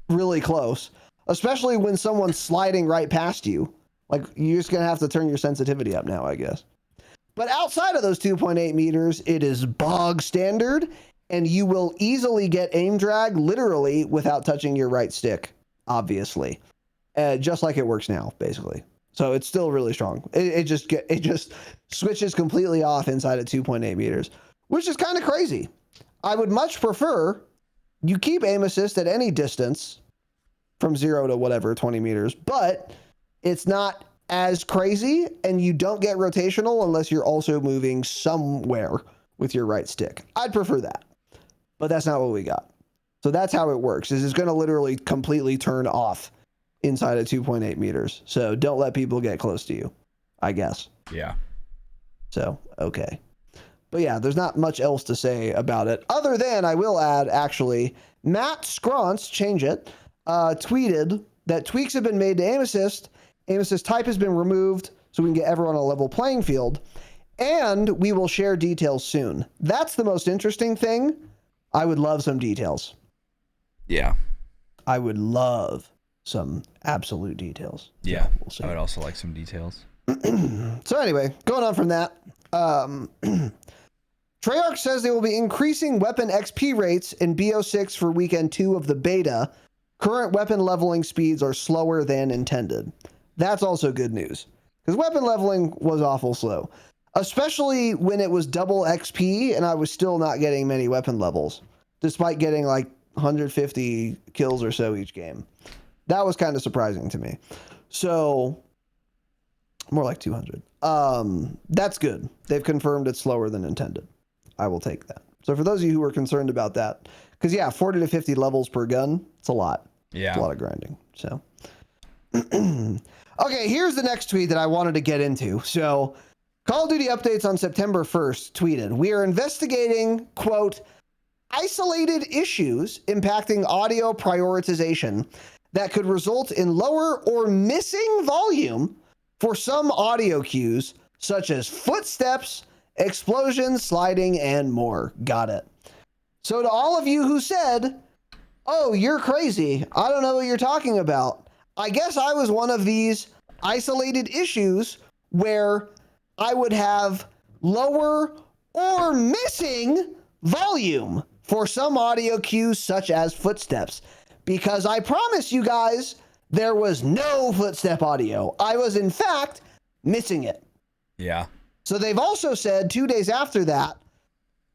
really close, especially when someone's sliding right past you. Like, you're just going to have to turn your sensitivity up now, I guess. But outside of those 2.8 meters, it is bog standard, and you will easily get aim drag literally without touching your right stick, obviously. Just like it works now, basically. So it's still really strong. It just switches completely off inside of 2.8 meters, which is kind of crazy. I would much prefer you keep aim assist at any distance from 0 to whatever, 20 meters, but it's not as crazy, and you don't get rotational unless you're also moving somewhere with your right stick. I'd prefer that, but that's not what we got. So that's how it works, is it's going to literally completely turn off inside of 2.8 meters. So don't let people get close to you, I guess. Yeah. So, okay. But yeah, there's not much else to say about it, other than I will add, actually, Matt Scronce, change it, tweeted that tweaks have been made to aim assist. Aim assist type has been removed so we can get everyone on a level playing field, and we will share details soon. That's the most interesting thing. I would love some details. Yeah. I would love some absolute details. Yeah. We'll see. I would also like some details. So anyway, going on from that, Treyarch says they will be increasing weapon XP rates in BO6 for weekend 2 of the beta. Current weapon leveling speeds are slower than intended. That's also good news, because weapon leveling was awful slow, especially when it was double XP and I was still not getting many weapon levels, despite getting like 150 kills or so each game. That was kind of surprising to me. So, more like 200. That's good. They've confirmed it's slower than intended. I will take that. So for those of you who are concerned about that, because yeah, 40 to 50 levels per gun, it's a lot. Yeah. It's a lot of grinding. So, okay, here's the next tweet that I wanted to get into. So, Call of Duty Updates on September 1st tweeted, "We are investigating, quote, isolated issues impacting audio prioritization that could result in lower or missing volume for some audio cues, such as footsteps, explosions, sliding, and more." Got it. So to all of you who said, "Oh, you're crazy, I don't know what you're talking about," I guess I was one of these isolated issues where I would have lower or missing volume for some audio cues such as footsteps, because I promise you guys there was no footstep audio. I was in fact missing it. Yeah. So they've also said 2 days after that,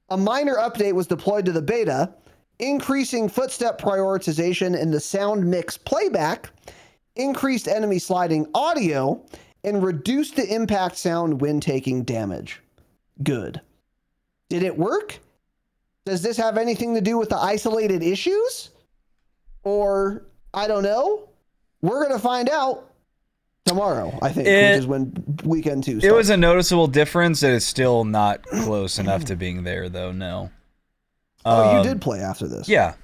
a minor update was deployed to the beta, increasing footstep prioritization in the sound mix playback, increased enemy sliding audio, and reduced the impact sound when taking damage. Good. Did it work? Does this have anything to do with the isolated issues? Or, I don't know. We're going to find out tomorrow, I think, which is when weekend 2 starts. It was a noticeable difference. It is still not close enough to being there, though, no. Oh, you did play after this? Yeah.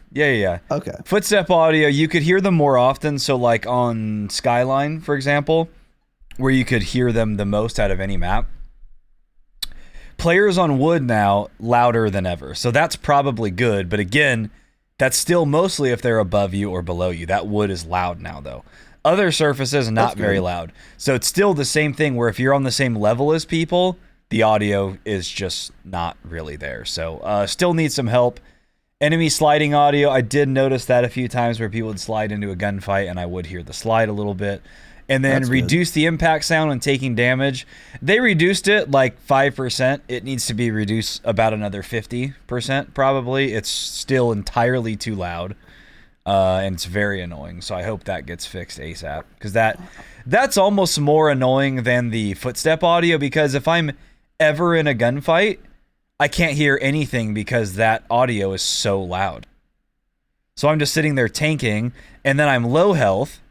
Okay. Footstep audio, you could hear them more often. So, like on Skyline, for example, where you could hear them the most out of any map. Players on wood now, louder than ever. So that's probably good. But again, that's still mostly if they're above you or below you. That wood is loud now, though. Other surfaces, not very loud. So it's still the same thing where if you're on the same level as people, the audio is just not really there. So still needs some help. Enemy sliding audio, I did notice that a few times where people would slide into a gunfight and I would hear the slide a little bit. And then That's reduce the impact sound when taking damage. They reduced it like 5%. It needs to be reduced about another 50% probably. It's still entirely too loud. And it's very annoying. So I hope that gets fixed ASAP. Because that's almost more annoying than the footstep audio. Because if I'm ever in a gunfight, I can't hear anything because that audio is so loud. So I'm just sitting there tanking, and then I'm low health,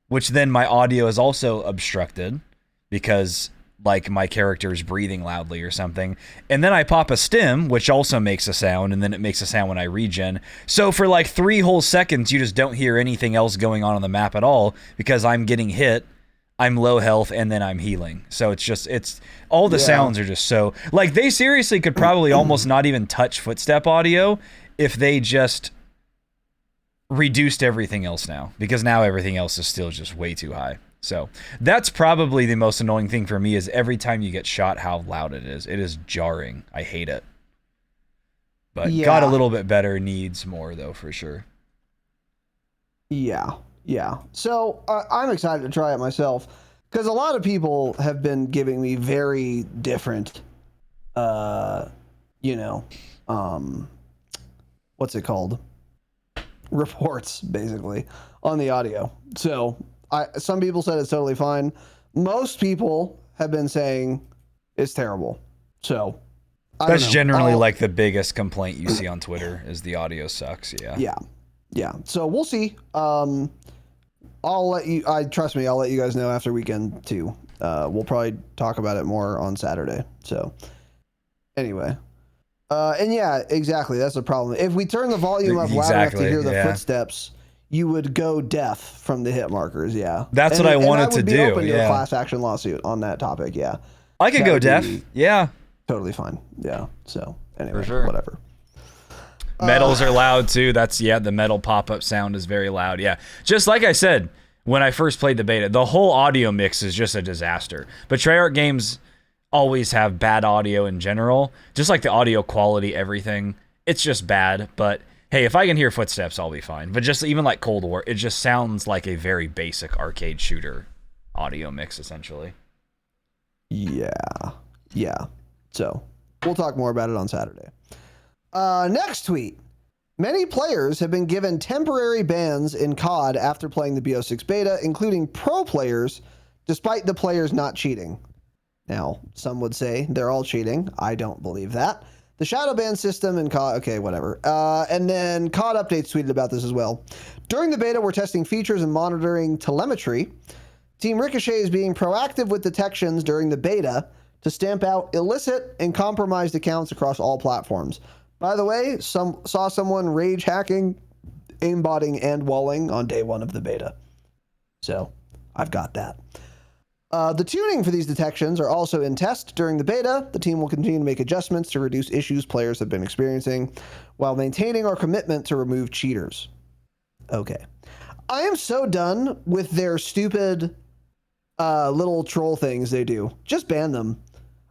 which then my audio is also obstructed because like my character is breathing loudly or something. And then I pop a stim, which also makes a sound, and then it makes a sound when I regen. So for like 3 whole seconds, you just don't hear anything else going on the map at all because I'm getting hit, I'm low health, and then I'm healing. So it's all the sounds are just so, like, they seriously could probably almost not even touch footstep audio if they just reduced everything else now, because now everything else is still just way too high. So that's probably the most annoying thing for me, is every time you get shot, how loud it is. It is jarring. I hate it. But got a little bit better, needs more though, for sure. Yeah. So I'm excited to try it myself, because a lot of people have been giving me very different, what's it called? Reports, basically, on the audio. So some people said it's totally fine. Most people have been saying it's terrible. So that's generally like the biggest complaint you see on Twitter is the audio sucks. Yeah. So we'll see. I'll let you, trust me, I'll let you guys know after weekend too. We'll probably talk about it more on Saturday. So anyway. And yeah, exactly. That's the problem. If we turn the volume up loud enough to hear the footsteps, you would go deaf from the hit markers. Yeah. That's what I wanted to do. I would be open to a class action lawsuit on that topic. Yeah. I could go deaf. Yeah. Totally fine. Yeah. So anyway, for sure. Whatever. Metals are loud too. The metal pop-up sound is very loud. Yeah. Just like I said, when I first played the beta, the whole audio mix is just a disaster. But Treyarch games always have bad audio in general, just like the audio quality, everything. It's just bad, but hey, if I can hear footsteps, I'll be fine. But just even like Cold War, it just sounds like a very basic arcade shooter audio mix, essentially. Yeah. So we'll talk more about it on Saturday. Next tweet. Many players have been given temporary bans in COD after playing the BO6 beta, including pro players, despite the players not cheating. Now, some would say they're all cheating. I don't believe that. The shadow ban system in COD, okay, whatever. And then COD Updates tweeted about this as well. During the beta, we're testing features and monitoring telemetry. Team Ricochet is being proactive with detections during the beta to stamp out illicit and compromised accounts across all platforms. By the way, saw someone rage hacking, aimbotting, and walling on day 1 of the beta. So, I've got that. The tuning for these detections are also in test during the beta. The team will continue to make adjustments to reduce issues players have been experiencing while maintaining our commitment to remove cheaters. Okay. I am so done with their stupid little troll things they do. Just ban them.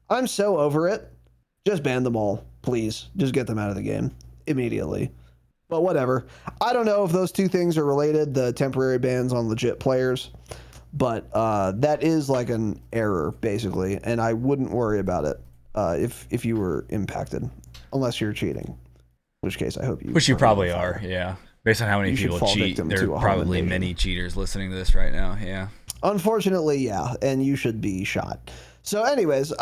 I'm so over it. Just ban them all, please. Just get them out of the game immediately. But whatever. I don't know if those two things are related, the temporary bans on legit players. But that is like an error, basically, and I wouldn't worry about it if you were impacted, unless you're cheating. In which case, I hope you. Which you probably are, yeah. Based on how many people cheat, there are probably many cheaters listening to this right now, yeah. Unfortunately, yeah, and you should be shot. So anyways,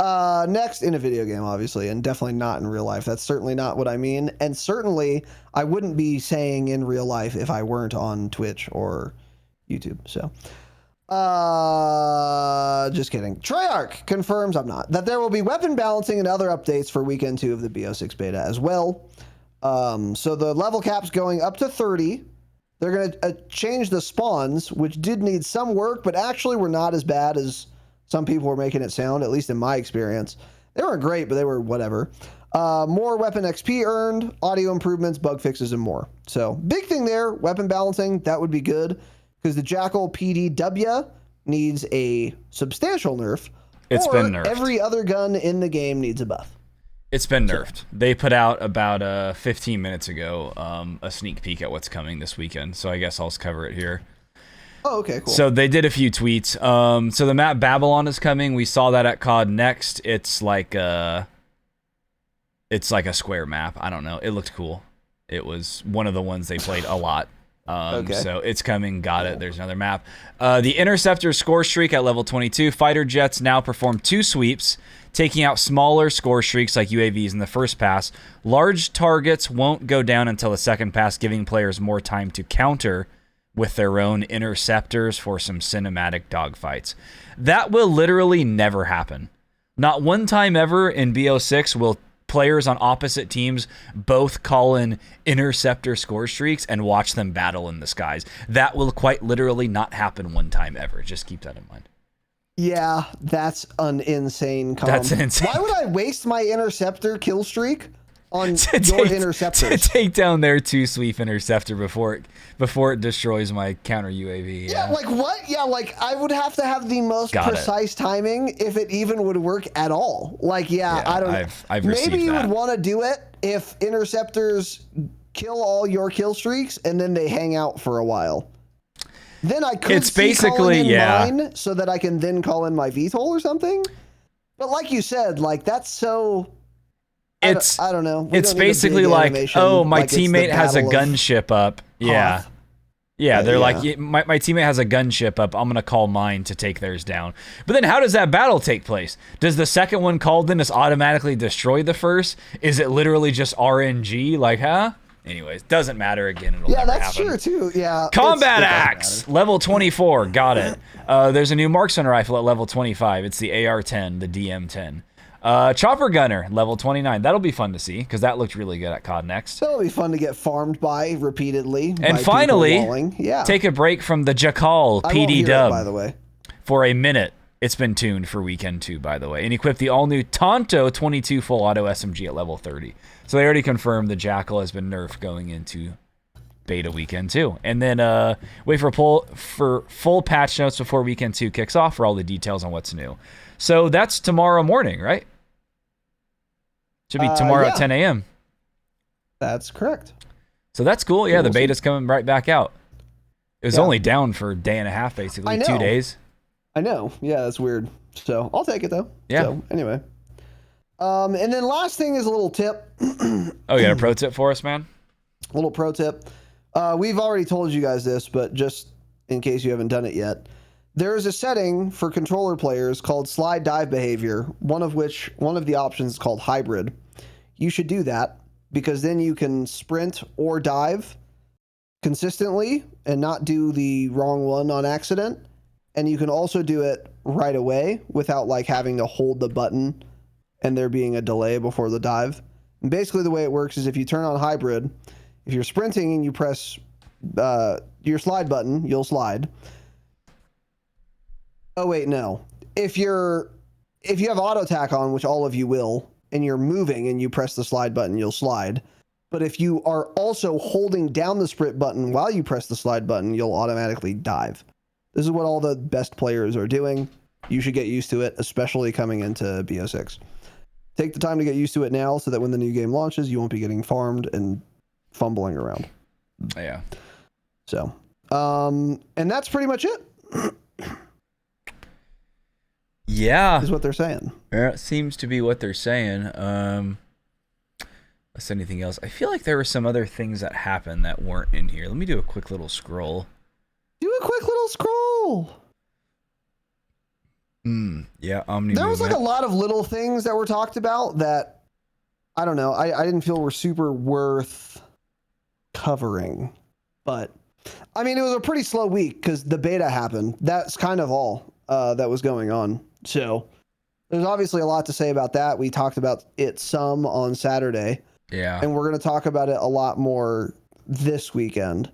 next in a video game, obviously, and definitely not in real life. That's certainly not what I mean, and certainly I wouldn't be saying in real life if I weren't on Twitch or YouTube, so... just kidding. Treyarch confirms that there will be weapon balancing and other updates for weekend 2 of the BO6 beta as well. So the level cap's going up to 30. They're going to change the spawns, which did need some work, but actually were not as bad as some people were making it sound, at least in my experience. They weren't great, but they were whatever. More weapon XP earned, audio improvements, bug fixes, and more. So big thing there, weapon balancing, that would be good. Because the Jackal PDW needs a substantial nerf. It's been nerfed. Every other gun in the game needs a buff. It's been nerfed. They put out about 15 minutes ago a sneak peek at what's coming this weekend, so I guess I'll cover it here. Oh, okay, cool. So they did a few tweets. So the map Babylon is coming. We saw that at COD Next. It's like a square map. I don't know. It looked cool. It was one of the ones they played a lot. Okay. So it's coming. Got it. There's another map. The Interceptor score streak at level 22. Fighter jets now perform 2 sweeps, taking out smaller score streaks like UAVs in the first pass. Large targets won't go down until the second pass, giving players more time to counter with their own interceptors for some cinematic dogfights. That will literally never happen. Not one time ever in BO6 will players on opposite teams both call in interceptor score streaks and watch them battle in the skies. That will quite literally not happen one time ever. Just keep that in mind. Yeah, that's an insane comp. That's insane. Why would I waste my interceptor kill streak on your interceptors? To take down their 2-sweep interceptor before it destroys my counter UAV. Yeah, like what? Yeah, like I would have to have the most precise timing if it even would work at all. Like, yeah I don't know. I've Maybe you that. would want to do it if interceptors kill all your kill streaks and then they hang out for a while. Then I could it's basically mine so that I can then call in my VTOL or something. But like you said, like that's so. I don't know. It's basically like, oh, my teammate has a gunship up. Yeah. Hoth. Yeah, they're like, my teammate has a gunship up. I'm going to call mine to take theirs down. But then how does that battle take place? Does the second one called in just automatically destroy the first? Is it literally just RNG? Like, huh? Anyways, doesn't matter. Again, it'll never happen. True too. Yeah. Combat Axe, level 24. Got it. There's a new marksman rifle at level 25. It's the AR-10, the DM-10. Chopper Gunner, level 29. That'll be fun to see because that looked really good at COD Next. That'll be fun to get farmed by repeatedly. And finally, take a break from the Jackal PD dub. By the way, for a minute. It's been tuned for weekend 2, by the way, and equip the all-new Tonto 22 full auto SMG at level 30. So they already confirmed the Jackal has been nerfed going into beta weekend 2. And then wait for full patch notes before weekend 2 kicks off for all the details on what's new. So that's tomorrow morning, right? Should be tomorrow at 10 a.m. That's correct. So that's cool. Yeah, the beta's coming right back out. It was only down for a day and a half, basically. 2 days. I know. Yeah, that's weird. So I'll take it, though. Yeah. So, anyway. And then last thing is a little tip. Oh, you got a pro tip for us, man? A little pro tip. We've already told you guys this, but just in case you haven't done it yet. There is a setting for controller players called slide dive behavior, one of the options is called hybrid. You should do that because then you can sprint or dive consistently and not do the wrong one on accident. And you can also do it right away without like having to hold the button and there being a delay before the dive. And basically the way it works is if you turn on hybrid, if you're sprinting and you press your slide button, you'll slide. Oh wait, no. If you have auto attack on, which all of you will, and you're moving and you press the slide button, you'll slide. But if you are also holding down the sprint button while you press the slide button, you'll automatically dive. This is what all the best players are doing. You should get used to it, especially coming into BO6. Take the time to get used to it now so that when the new game launches, you won't be getting farmed and fumbling around. Yeah. So, and that's pretty much it. Yeah. Is what they're saying. It seems to be what they're saying. What's anything else? I feel like there were some other things that happened that weren't in here. Let me do a quick little scroll. Do a quick little scroll. Yeah, Omni There was like movement. a lot of little things that were talked about that, I don't know, I didn't feel were super worth covering. But, I mean, it was a pretty slow week because the beta happened. That's kind of all that was going on. So, there's obviously a lot to say about that. We talked about it some on Saturday. Yeah. And we're going to talk about it a lot more this weekend.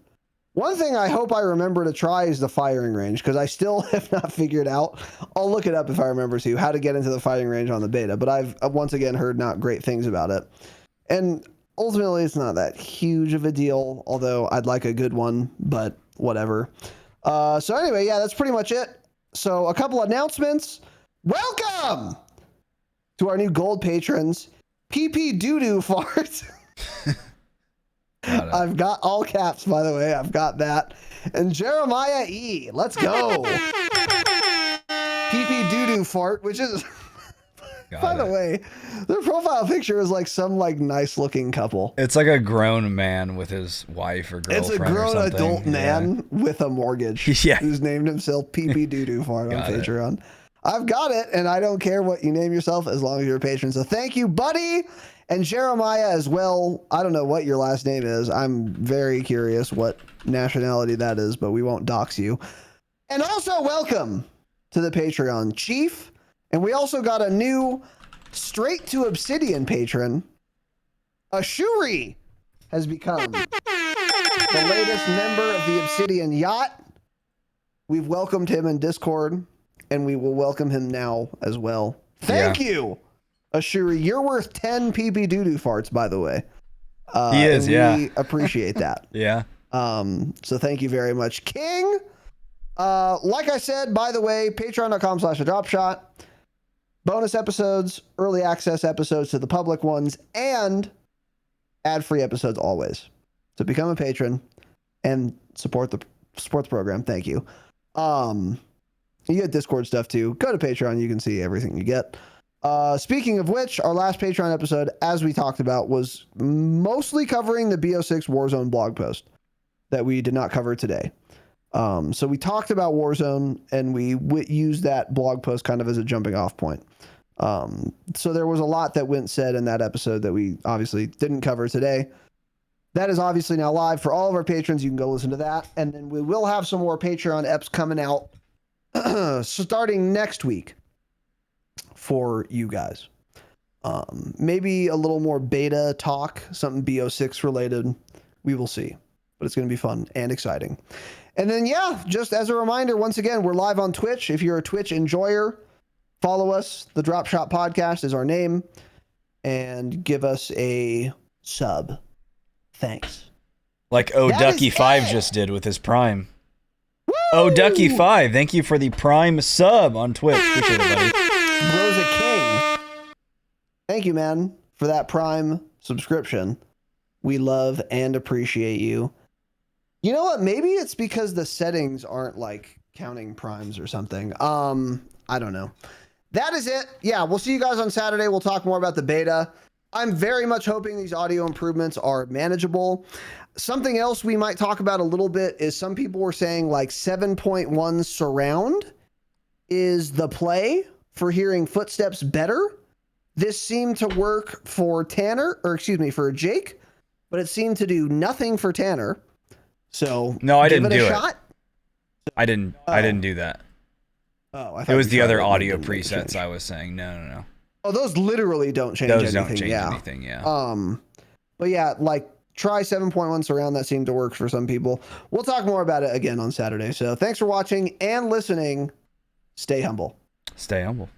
One thing I hope I remember to try is the firing range, because I still have not figured out. I'll look it up if I remember to, how to get into the firing range on the beta, but I've once again heard not great things about it. And ultimately, it's not that huge of a deal, although I'd like a good one, but whatever. So anyway, yeah, that's pretty much it. So a couple announcements. Welcome to our new gold patrons. PP doo-doo fart. I've got all caps, by the way. I've got that. And Jeremiah E. Let's go. PP doo-doo fart, which is, by the way, their profile picture is like some like nice looking couple. It's like a grown man with his wife or girlfriend. It's a grown or adult man with a mortgage. Yeah. Who's named himself PP doo-doo fart on Patreon. I've got it, and I don't care what you name yourself as long as you're a patron. So thank you, buddy. And Jeremiah as well. I don't know what your last name is. I'm very curious what nationality that is, but we won't dox you. And also welcome to the Patreon, Chief. And we also got a new straight to Obsidian patron. Ashuri has become the latest member of the Obsidian Yacht. We've welcomed him in Discord, and we will welcome him now as well. Thank you, Ashuri. You're worth 10 PP doo-doo farts, by the way. He is, We appreciate that. Yeah. So thank you very much, King. Like I said, by the way, patreon.com/Dropshot. Bonus episodes, early access episodes to the public ones, and ad-free episodes always. So become a patron and support the program. Thank you. You get Discord stuff too. Go to Patreon. You can see everything you get. Speaking of which, our last Patreon episode, as we talked about, was mostly covering the BO6 Warzone blog post that we did not cover today. So we talked about Warzone, and we used that blog post kind of as a jumping off point. So there was a lot that went said in that episode that we obviously didn't cover today. That is obviously now live for all of our patrons. You can go listen to that. And then we will have some more Patreon eps coming out starting next week for you guys. Maybe a little more beta talk, something BO6 related. We will see. But it's going to be fun and exciting. And then, yeah, just as a reminder, once again, we're live on Twitch. If you're a Twitch enjoyer, follow us. The Dropshot Podcast is our name. And give us a sub. Thanks. Like Ducky5 just did with his Prime. Woo! Ducky5, thank you for the Prime sub on Twitch. Appreciate it, buddy. Rosa King. Thank you, man, for that Prime subscription. We love and appreciate you. You know what? Maybe it's because the settings aren't like counting primes or something. I don't know. That is it. Yeah, we'll see you guys on Saturday. We'll talk more about the beta. I'm very much hoping these audio improvements are manageable. Something else we might talk about a little bit is some people were saying like 7.1 surround is the play for hearing footsteps better. This seemed to work for for Jake, but it seemed to do nothing for Tanner. So no, I didn't do it. I didn't do that. Oh, I thought it was the other audio presets I was saying. No. Oh, those literally don't change anything. Those don't change anything, yeah. But yeah, like try 7.1 surround. That seemed to work for some people. We'll talk more about it again on Saturday. So thanks for watching and listening. Stay humble. Stay humble.